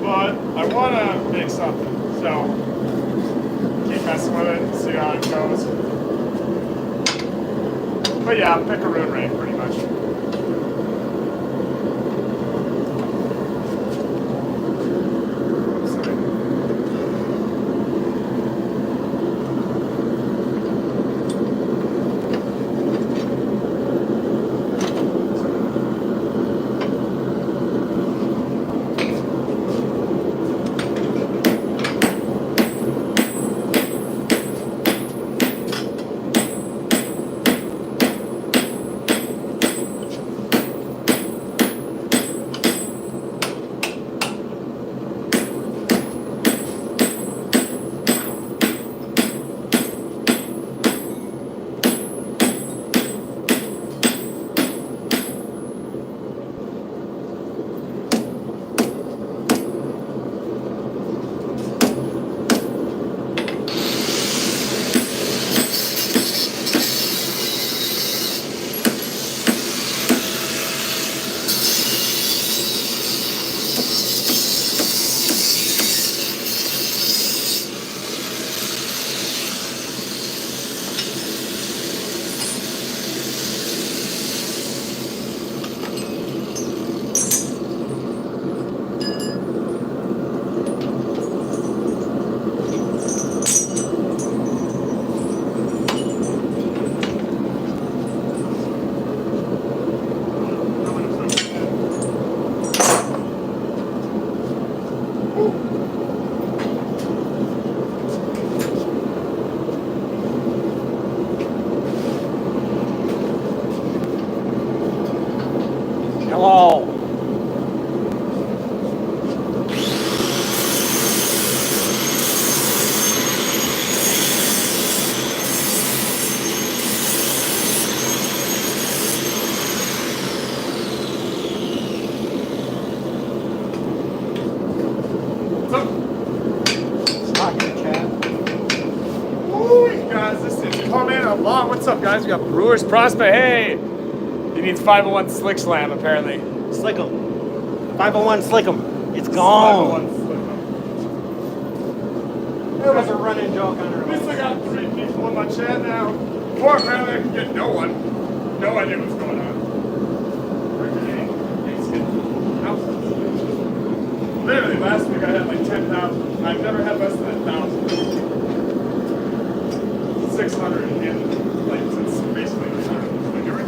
But I want to make something. So, keep messing with it and see how it goes. But yeah, pick a rune ring pretty much. Hello. Long. What's up, guys? We got Brewers Prospect. Hey, he needs 501 Slick Slam apparently. Slick 'em. 501 Slick 'em. It's gone. 501 Slick 'em. There was a running joke on At least her. I got 3 people in my chat now. Or apparently I can get no one. No idea what's going on. Literally last week I had like 10,000. I've never had less than 1,000. 600 in like since basically the start of the year.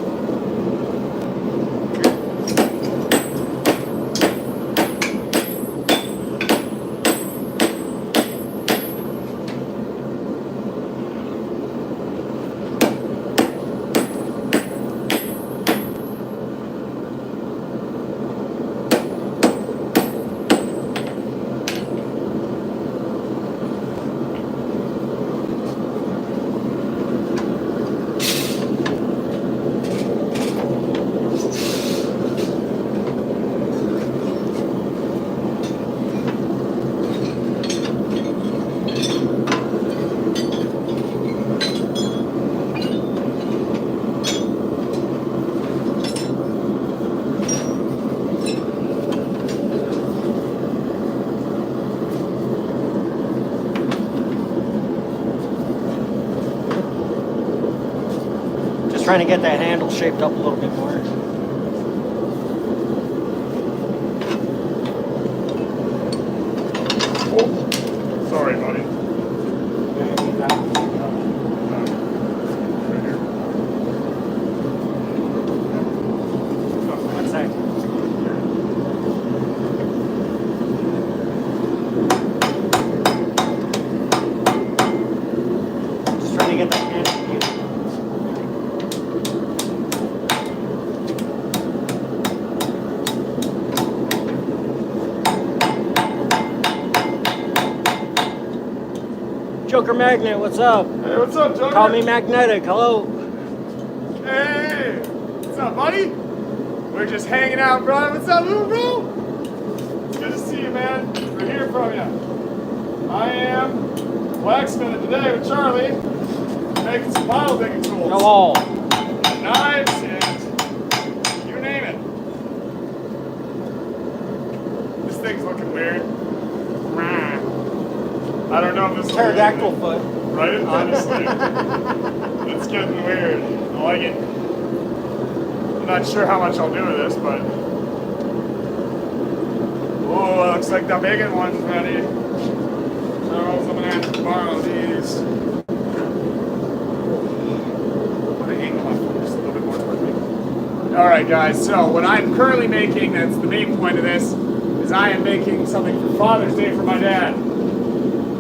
trying to get that handle shaped up a little bit more. Oh, sorry, buddy. One sec. Just trying to get that handle. Joker Magnet, what's up? Hey, what's up, Joker? Call me Magnetic, hello. Hey, what's up, buddy? We're just hanging out, bro. What's up, little bro? It's good to see you, man. We're here from you. I am blacksmithing today with Charlie, making some pile digging tools. Hello. Knives and you name it. This thing's looking weird. I don't know if this Pterodactyl foot. Right in front of sleep. It's getting weird. I like it. I'm not sure how much I'll do with this, but oh, looks like the big one's ready. So I'm gonna have to borrow these. I'm gonna angle my focus a little bit more toward me. All right, guys. So what I'm currently making, that's the main point of this, is I am making something for Father's Day for my dad.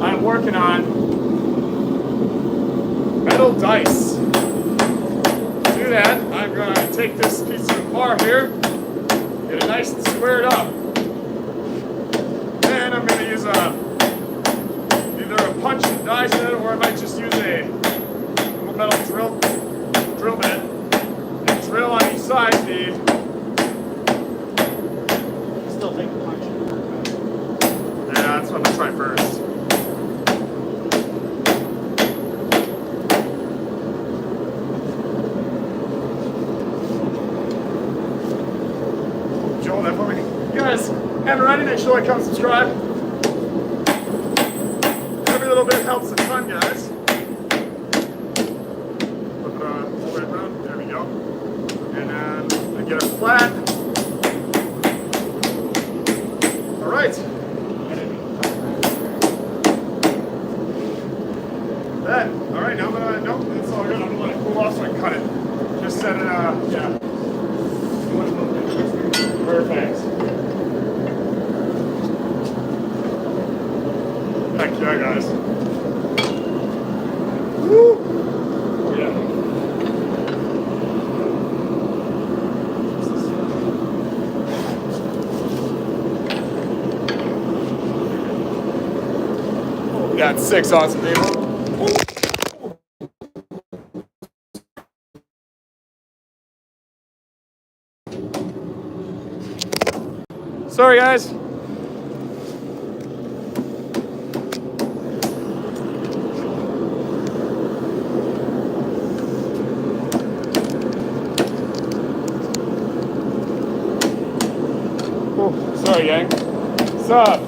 I'm working on metal dice. To do that, I'm going to take this piece of bar here, get it nice and squared up. Then I'm going to use either a punch and die set, or I might just use a metal drill bit and drill on each side the. Still think the punch. Yeah, that's what I'm going to try first. Joel, that for me. You guys haven't already, make sure to come subscribe. Every little bit helps a ton, guys. Flip it all the way around. There we go. And then I get it flat. All right. That. All right, now I'm gonna, nope, that's all good. I'm gonna let it cool off so I can cut it. Just set it, yeah. Perfect. Heck yeah, guys. Woo! Yeah. We got 6 awesome people. Sorry, guys. Oh, sorry, gang. What's up?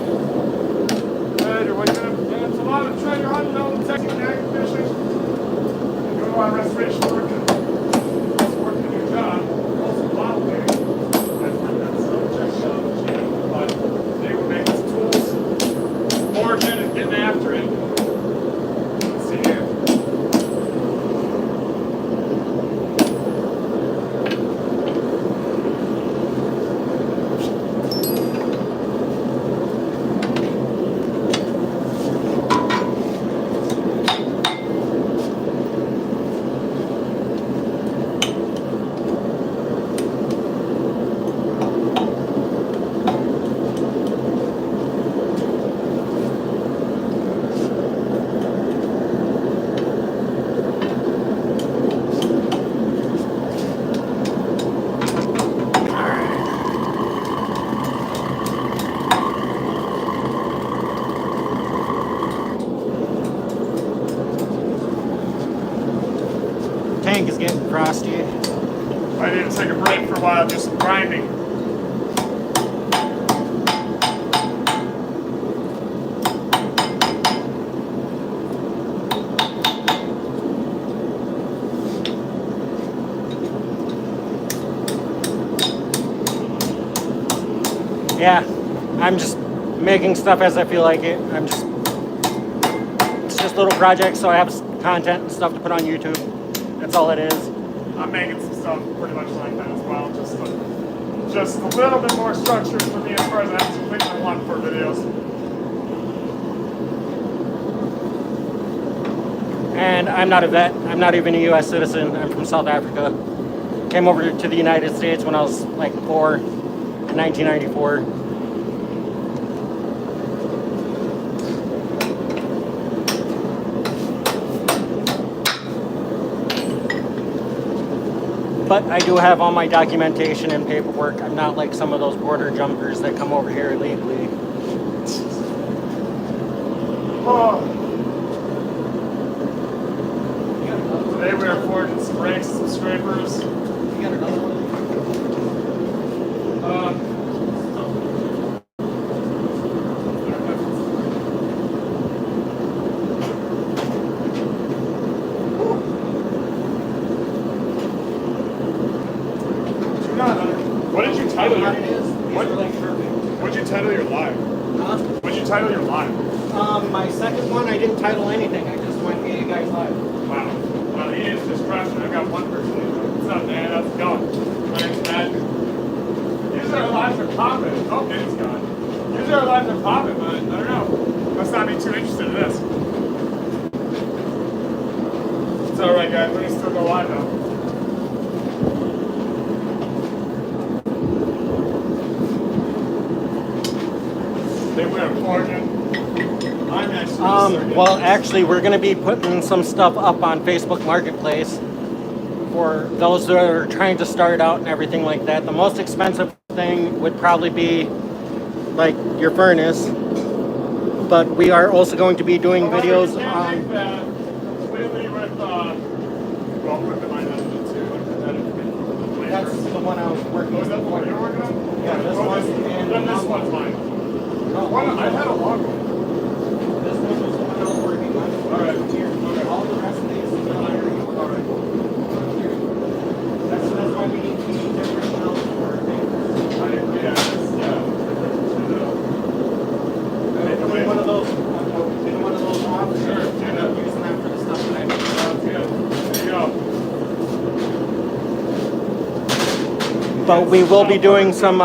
Hey, we're gonna it's a lot of treasure hunting, no technical ag fishing. Do a lot of restoration work and also working a new job. Also bottle digging. That's check it out. But they were making some tools, forging and getting after it. Let's see here. Yeah, I'm just making stuff as I feel like it. It's just little projects, so I have content and stuff to put on YouTube. That's all it is. I'm making some stuff pretty much like that as well. Just a little bit more structured for me as far as I have some things I want for videos. And I'm not a vet. I'm not even a U.S. citizen. I'm from South Africa. Came over to the United States when I was like 4 in 1994. But I do have all my documentation and paperwork. I'm not like some of those border jumpers that come over here illegally. Oh. Today we are forging some rakes, some scrapers. You got another one? What did you title your? What? What'd you title your live? Huh? What'd you title your live? My second one, I didn't title anything. I just went Ayou Guys Live. Wow. Well, he is just crushing. I got one person. What's up, man? How's it going? My name's Matt. Usually our lives are popping. Oh, Dave's gone. Usually our lives are popping, but I don't know. Must not be too interested in this. It's alright, guys. Let me still go live though. Actually, we're going to be putting some stuff up on Facebook Marketplace for those that are trying to start out and everything like that. The most expensive thing would probably be like your furnace, but we are also going to be doing videos on. That's the one I was working on. Yeah, this one and this one's mine. I had a long one. This one was the one I was working on. All right. Here. Okay. All the rest of these are iron. All right. Here. That's why we need different shelves for things. Doing one of those off. Sure. And I'm using that for the stuff that I make. Sounds good. There you go. But we will be doing some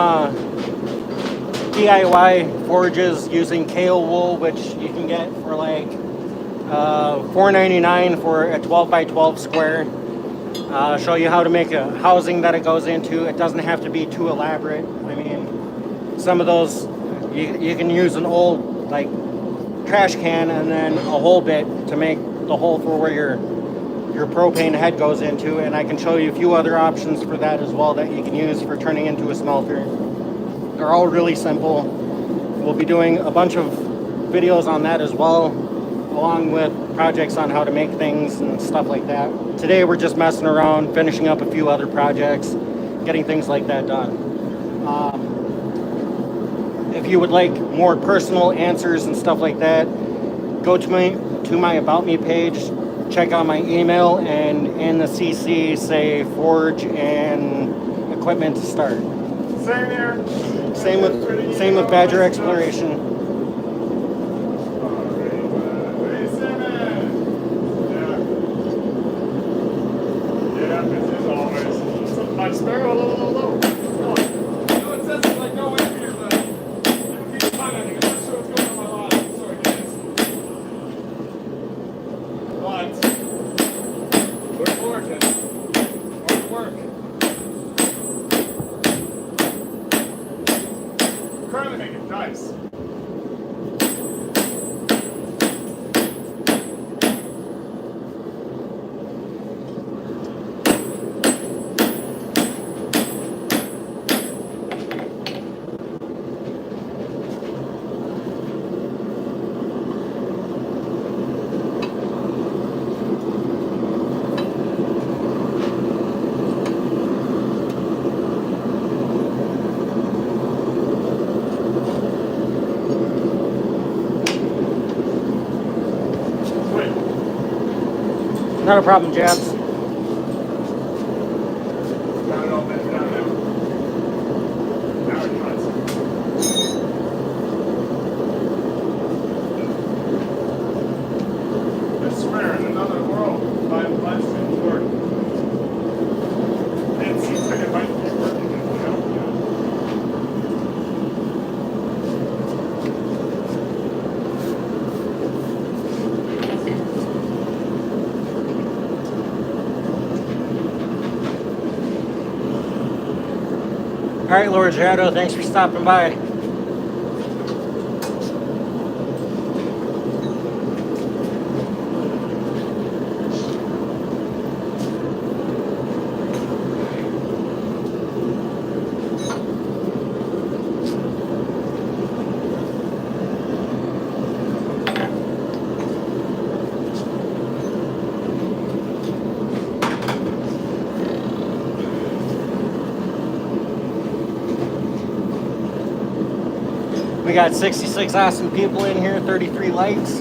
DIY forges using kale wool, which you can get for like $4.99 for a 12 by 12 square. Show you how to make a housing that it goes into. It doesn't have to be too elaborate. I mean, some of those you can use an old like trash can and then a hole bit to make the hole for where your propane head goes into, and I can show you a few other options for that as well that you can use for turning into a smelter. They're all really simple. We'll be doing a bunch of videos on that as well, along with projects on how to make things and stuff like that. Today we're just messing around, finishing up a few other projects, getting things like that done. If you would like more personal answers and stuff like that, go to my About Me page, check out my email, and in the CC say forge and equipment to start. Same here. Same with Badger Exploration. Yeah, this is always. My sparrow, low. No, it says it's like no way here, but people keep commenting. I'm not sure what's going on in my life. Sorry, guys. But we're forging. Hard work. Currently making dice. Not a problem, Jabs. Got it all bent down now. Now it cuts. right, Lord Shadow, thanks for stopping by. We got 66 awesome people in here, 33 likes.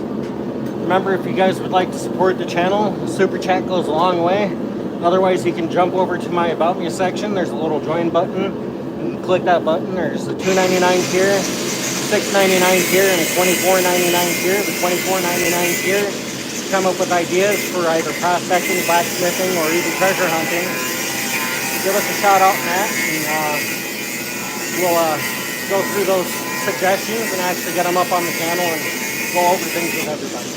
Remember, if you guys would like to support the channel, super chat goes a long way. Otherwise, you can jump over to my About Me section. There's a little join button. You can click that button. There's a $2.99 tier, $6.99 tier, and a $24.99 tier. The $24.99 tier, come up with ideas for either prospecting, blacksmithing, or even treasure hunting. Give us a shout out in that, and we'll go through those suggestions and actually get them up on the channel and go over things with everybody.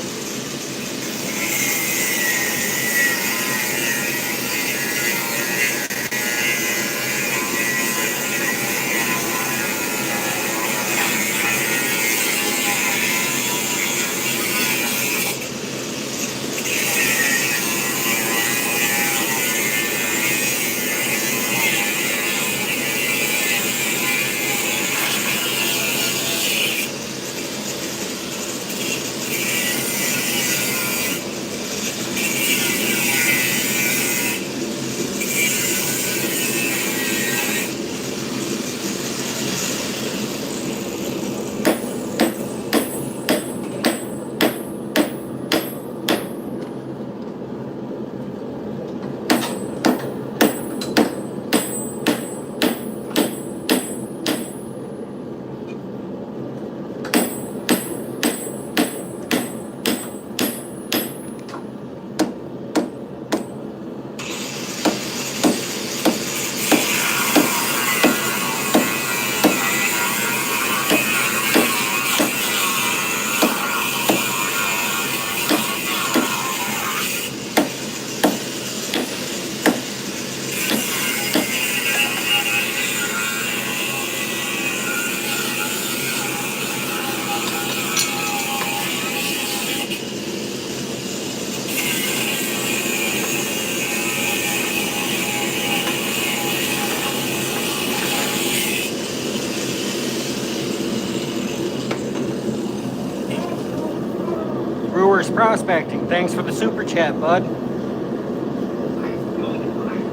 Prospecting, thanks for the super chat, bud.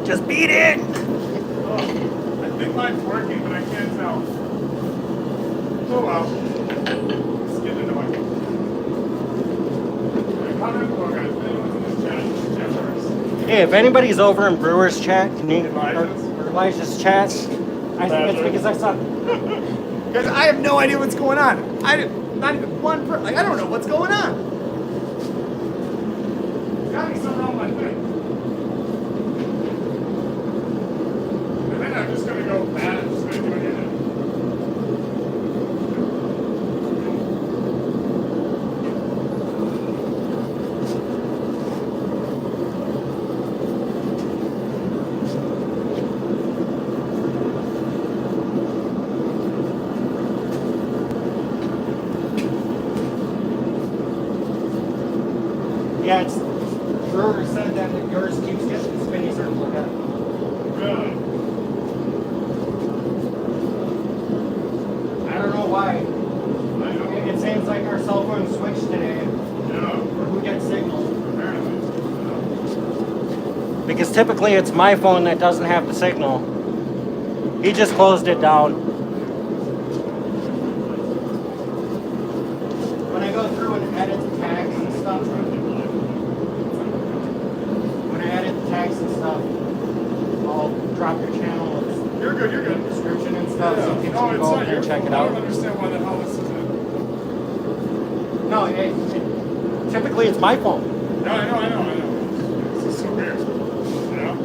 Just beat it. Oh, I think mine's working, but I can't tell. Oh well. It's getting annoying. Comment below, guys. If anyone's in this chat first. Hey, if anybody's over in Brewer's chat, can you Elijah's? or Elijah's chat? It's because I saw. Guys, I have no idea what's going on. Not even one person. Like, I don't know what's going on. Got me something wrong with my thing. And then I'm just gonna go bad and just gonna do it in it. Yeah, it's Brewer said that yours keeps getting the spinny circle again. Really? I don't know why. I know. It seems like our cell phone switched today, Yeah. or who gets signal. Apparently. Because typically it's my phone that doesn't have the signal. He just closed it down. When I go through and edit the tags and stuff, I'll drop your channel You're good, you're good. description and stuff, so people No, can it's go not over there your and check fault. it I don't out. understand why the hell this is No, typically it's my phone. No, I know. This is so weird. You know?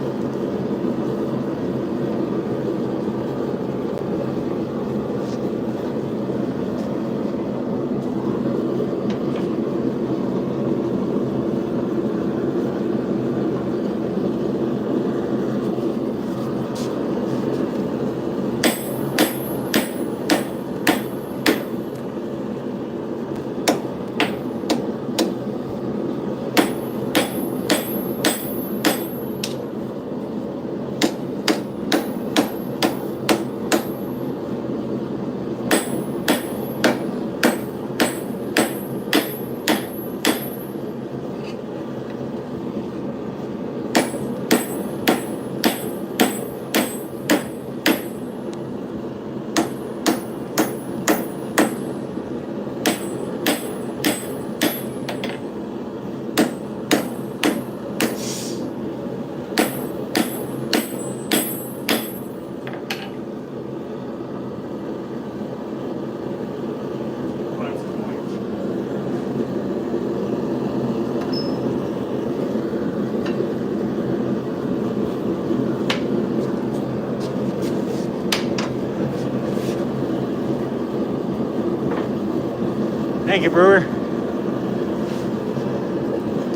Thank you, Brewer.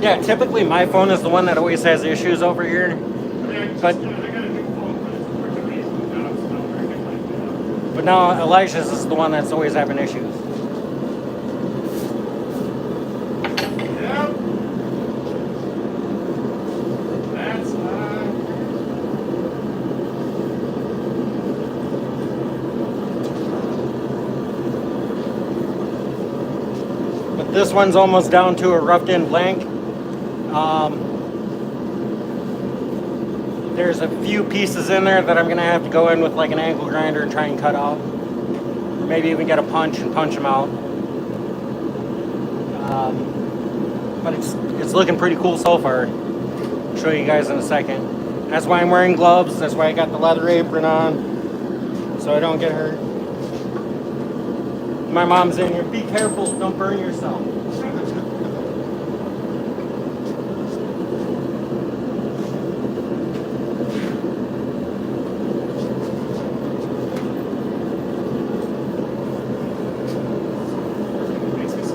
Yeah, typically my phone is the one that always has issues over here. I mean, I But- got a new phone, but it's freaking amazing. Jobs, so I can like that. But now Elijah's is the one that's always having issues. Yep. That's But this one's almost down to a roughed in blank. There's a few pieces in there that I'm gonna have to go in with like an angle grinder and try and cut out. Maybe even get a punch and punch them out. But it's looking pretty cool so far. I'll show you guys in a second. That's why I'm wearing gloves. That's why I got the leather apron on, so I don't get hurt. My mom's in here. Be careful, don't burn yourself. makes me so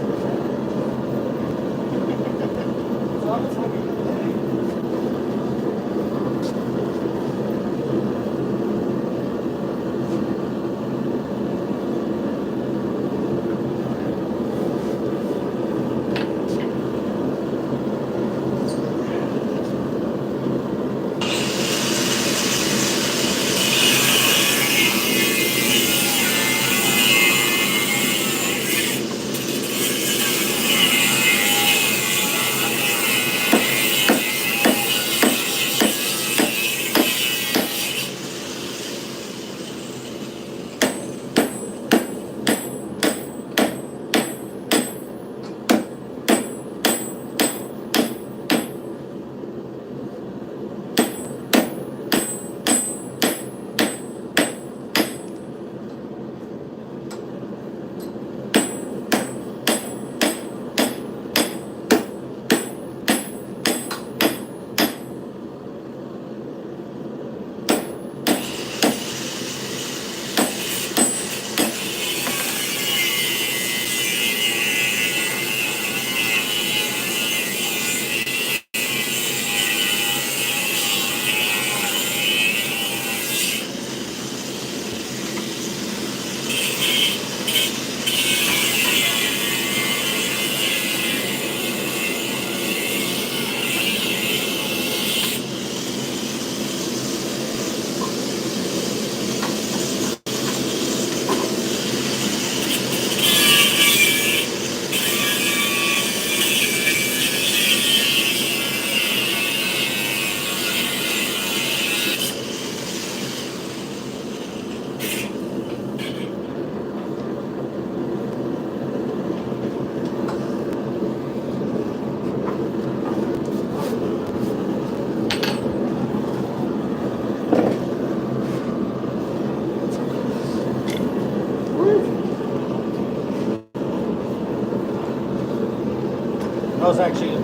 That was actually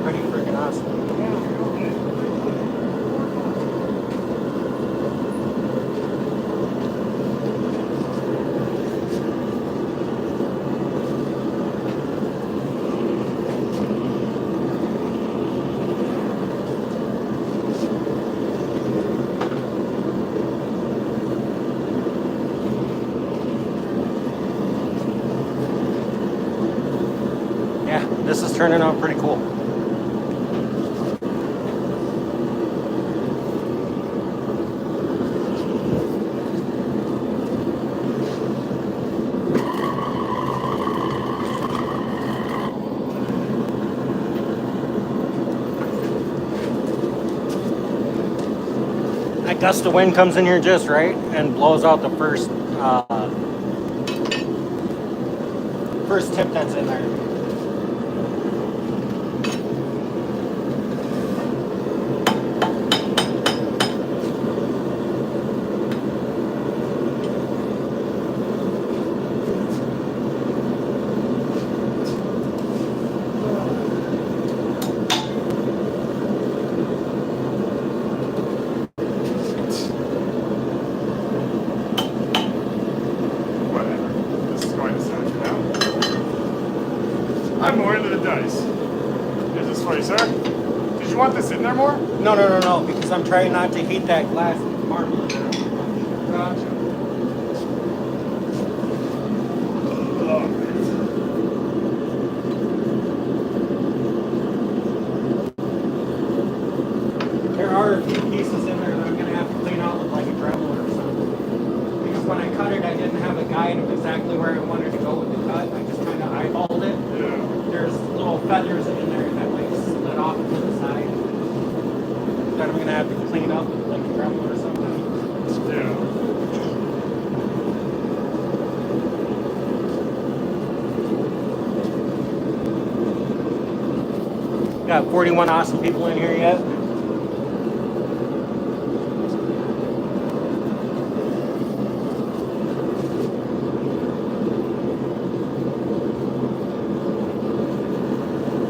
pretty freaking awesome. Yeah, this is turning out pretty cool. That gust of wind comes in here just right and blows out the first tip that's in there. whatever. This is going to sound it out. I'm more into the dice. Is this for you, sir? Did you want this in there more? No, because I'm trying not to heat that glass marble in there. Gotcha. There are a few pieces in there that I'm going to have to clean out with like a Dremel or something. Because when I cut it, I didn't have a guide of exactly where I wanted to go with the cut. I just kind of eyeballed it. Yeah. There's little feathers in there that like slid off to the side that I'm going to have to clean up with like a Dremel or something. Yeah. Got 41 awesome people in here yet.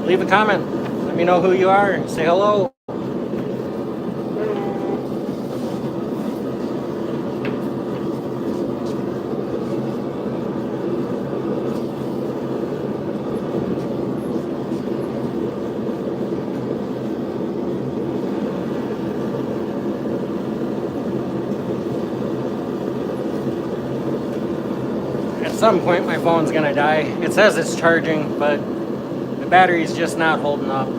Leave a comment. Let me know who you are. Say hello. At some point, my phone's gonna die. It says it's charging, but the battery's just not holding up.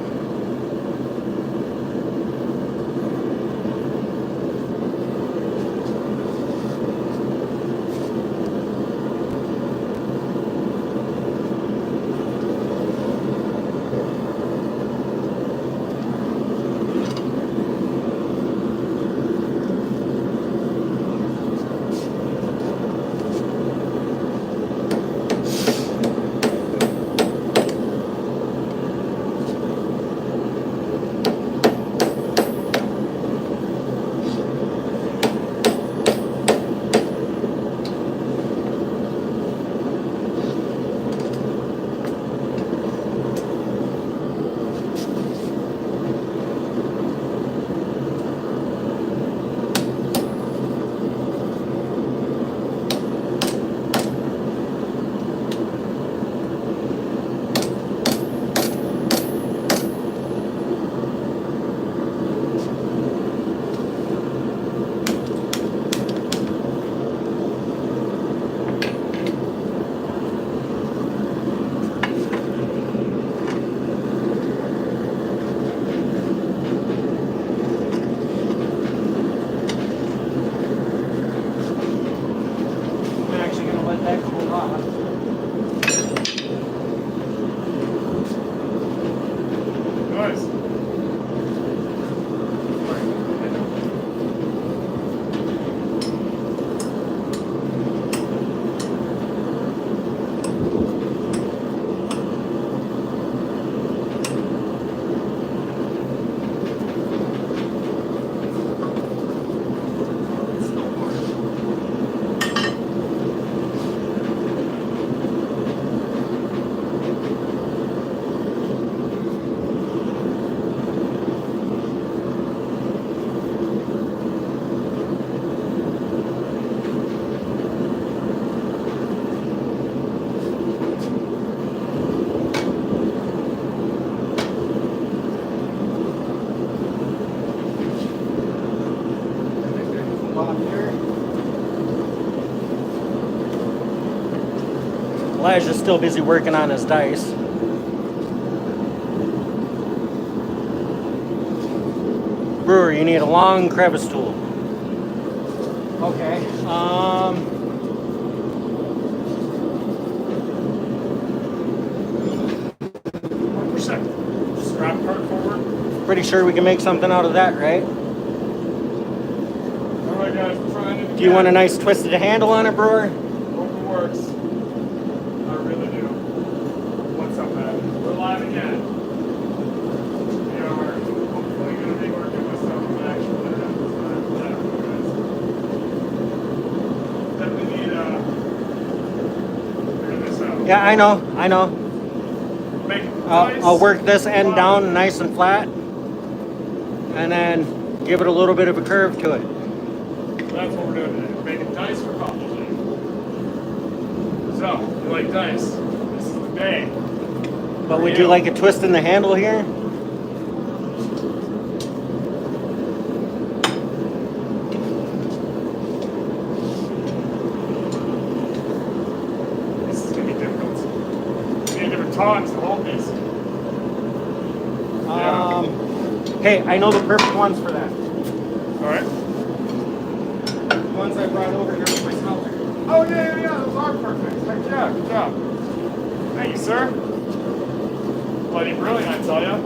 Nice. Elijah's still busy working on his dice. Brewer, you need a long crevice tool. Okay. Strap part forward. Pretty sure we can make something out of that, right? Alright guys, we're trying it again. Do you want a nice twisted handle on it, Brewer? Hope it works. I really do. What's up, man? We're live again. We are hopefully going to be working with some action that happens live, guys. That we need, figure this out. Yeah, I know. Make it nice. I'll work this end down nice and flat, and then give it a little bit of a curve to it. That's what we're doing today. We're making dice for coffee today. So, you like dice? This is the day. But would you like a twist in the handle here? This is gonna be difficult. We need different tongs to hold these. Hey, I know the perfect ones for that. All right. The ones I brought over here with my smelter. Oh yeah. Those are perfect. Heck yeah, good job. Thank you, sir. Bloody brilliant, I tell ya.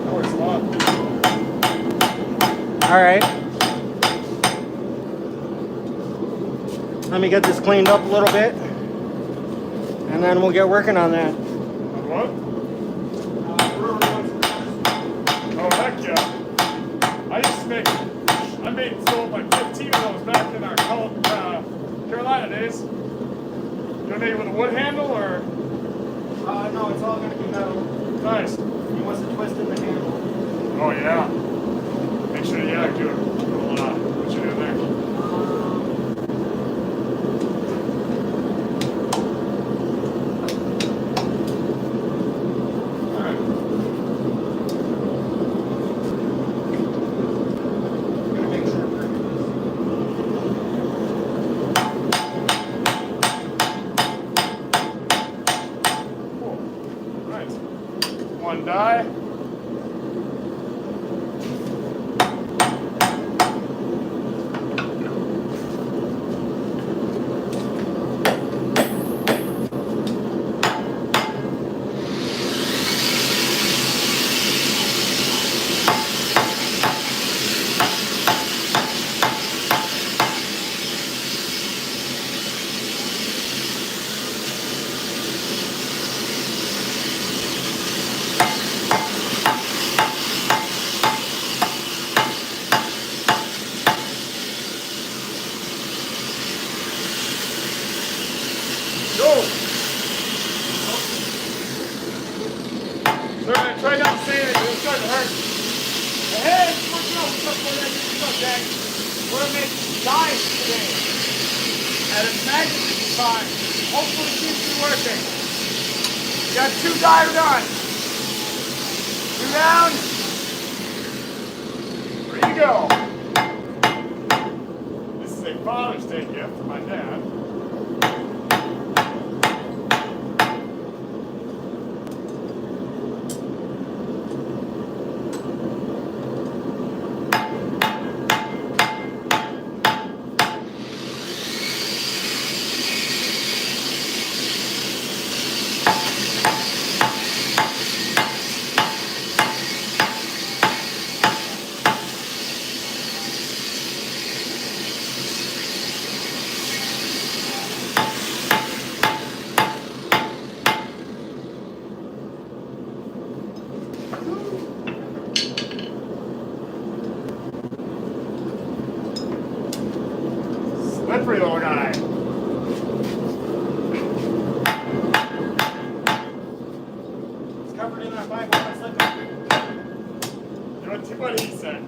That works a lot. All right. Let me get this cleaned up a little bit, and then we'll get working on that. On what? Oh heck yeah! I made and sold like 15 of those back in our Carolina days. You want to make it with a wood handle or? No, it's all gonna be metal. Nice. He wants to twist in the handle. Oh yeah. Make sure, yeah, do it. What you doing there? Alright. Gotta make sure. Cool. Right. One die. Go! Sir, I tried not to say anything, but it was starting to hurt. Hey, what's up, Jack? We're gonna make dice today. At a magnitude time. Hopefully it keeps you working. You got 2 die done. 2 down. 3 to go. This is a Father's Day gift for my dad. Slippery little guy. It's covered in that 5-1 slipper. What he said.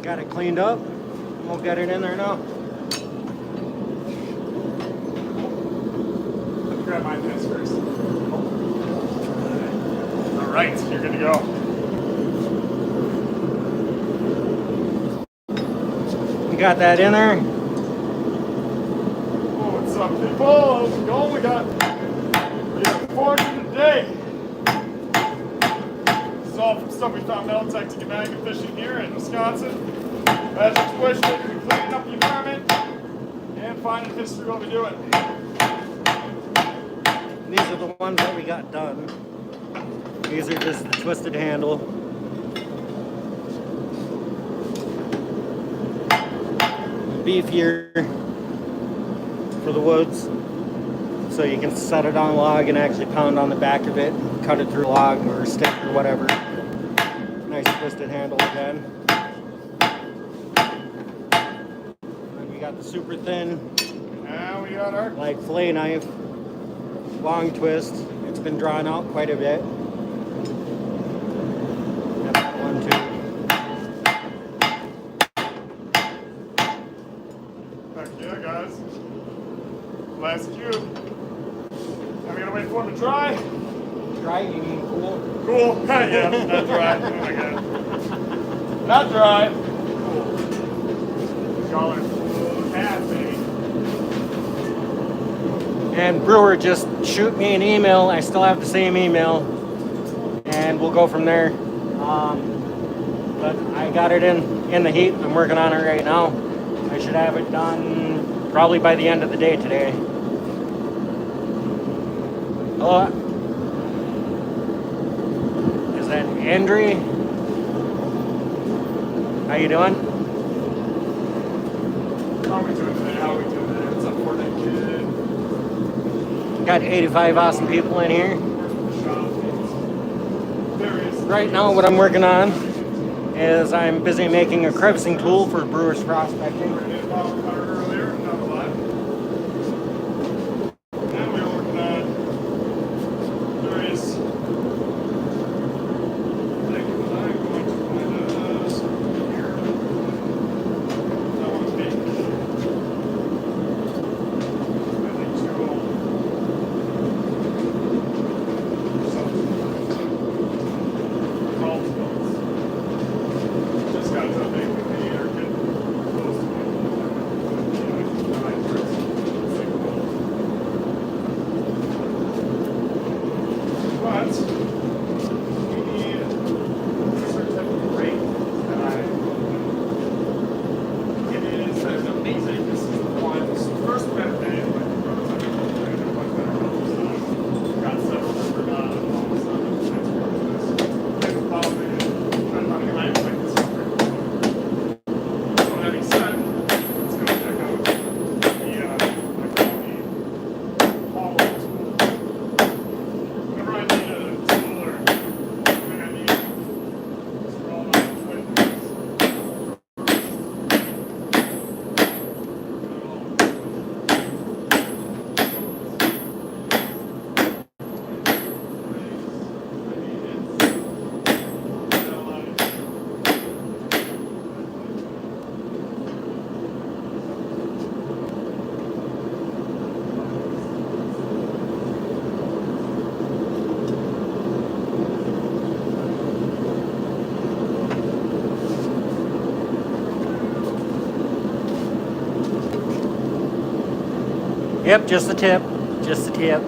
Got it cleaned up. We'll get it in there now. Grab my pants first. All right, you're good to go. You got that in there? Oh, what's up, people? How's it going? We got 400 a day. This is all from stuff we found out Tactic magnet fishing here in Wisconsin. As you wish, we can clean up the environment and find history what we're doing. These are the ones that we got done. These are just the twisted handle. Beefier for the woods. So you can set it on a log and actually pound on the back of it, cut it through a log or a stick or whatever. Nice twisted handle again. And we got the super thin, Now we got our like fillet knife, long twist. It's been drawn out quite a bit. And that one too. heck yeah, guys. Last cube. Now we gotta wait for them to dry. Dry, you mean cool? Cool. Yeah, not dry. Oh my god. Not dry. Cool. Y'all are cool cats, baby. And Brewer, just shoot me an email. I still have the same email, and we'll go from there. But I got it in the heat. I'm working on it right now. I should have it done probably by the end of the day today. Hello? Is that Andre? How you doing? How are we doing today? How are we doing today? What's up, Fortnite kid? Got 85 awesome people in here. There is. Right now what I'm working on is I'm busy making a crevicing tool for Brewer's Prospecting. We did a bottle cutter earlier, not alive. And we are working on various. I'm going to find us here. I want to make really tool. Just got to update with me or get close to me. But we need a certain type of rate that it is amazing. This is the one, this is the first better day. Got several different models on it. Yep, just the tip. Just the tip.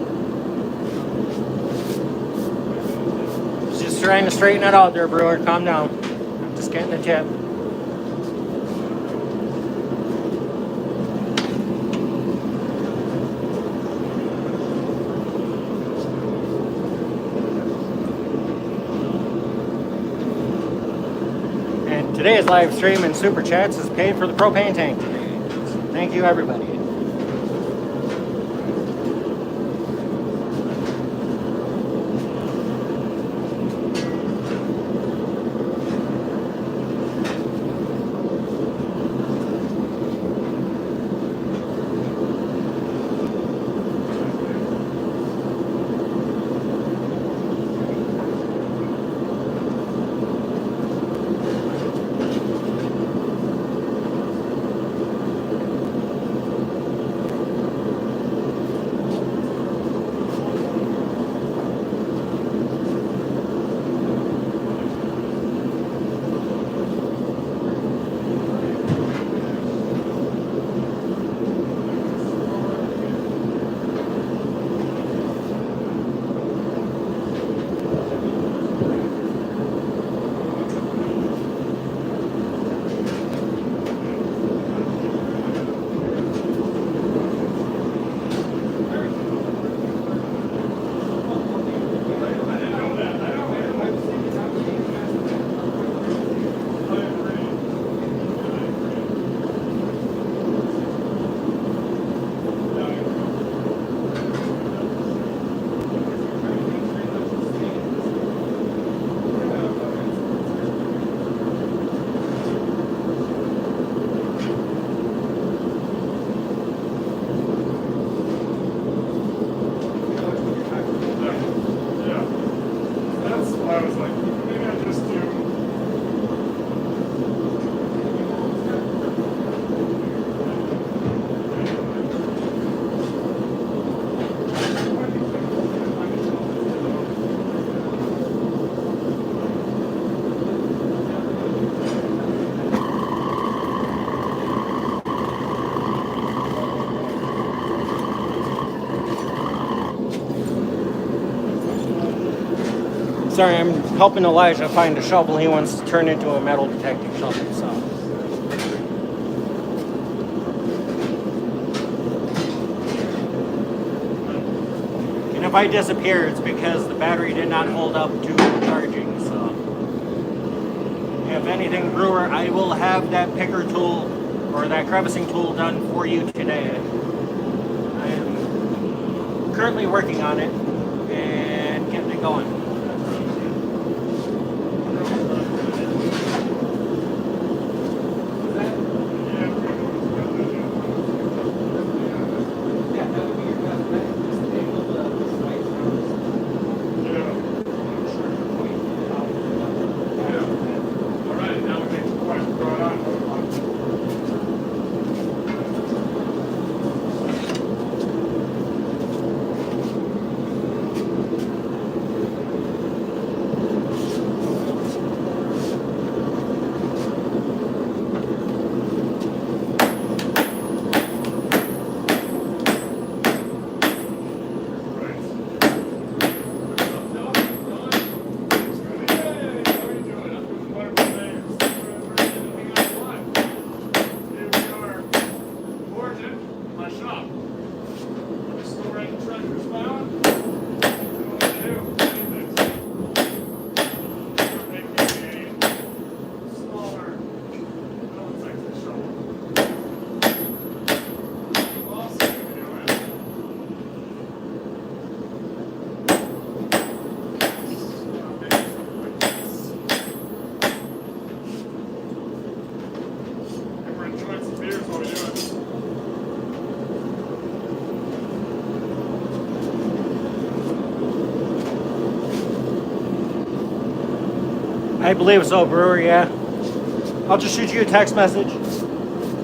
Just trying to straighten it out there, Brewer. Calm down. I'm just getting the tip. And today's live stream and super chats is paid for the propane tank today. Thank you, everybody. Sorry, I'm helping Elijah find a shovel he wants to turn into a metal detecting shovel, so. And if I disappear, it's because the battery did not hold up to charging, so. If anything, Brewer, I will have that picker tool or that crevicing tool done for you today. I am currently working on it and getting it going. I believe so, Brewer, yeah. I'll just shoot you a text message.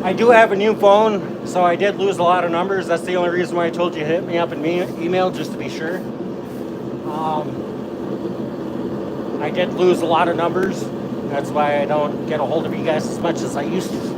I do have a new phone, so I did lose a lot of numbers. That's the only reason why I told you to hit me up in email, just to be sure. I did lose a lot of numbers. That's why I don't get a hold of you guys as much as I used to.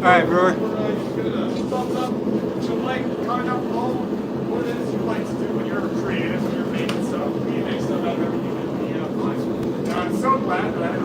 All right, Brewer. Thumbs up, show like, comment down below what it is you like to do when you're creative, when you're making stuff. We make stuff out of everything that we find. And I'm so glad that I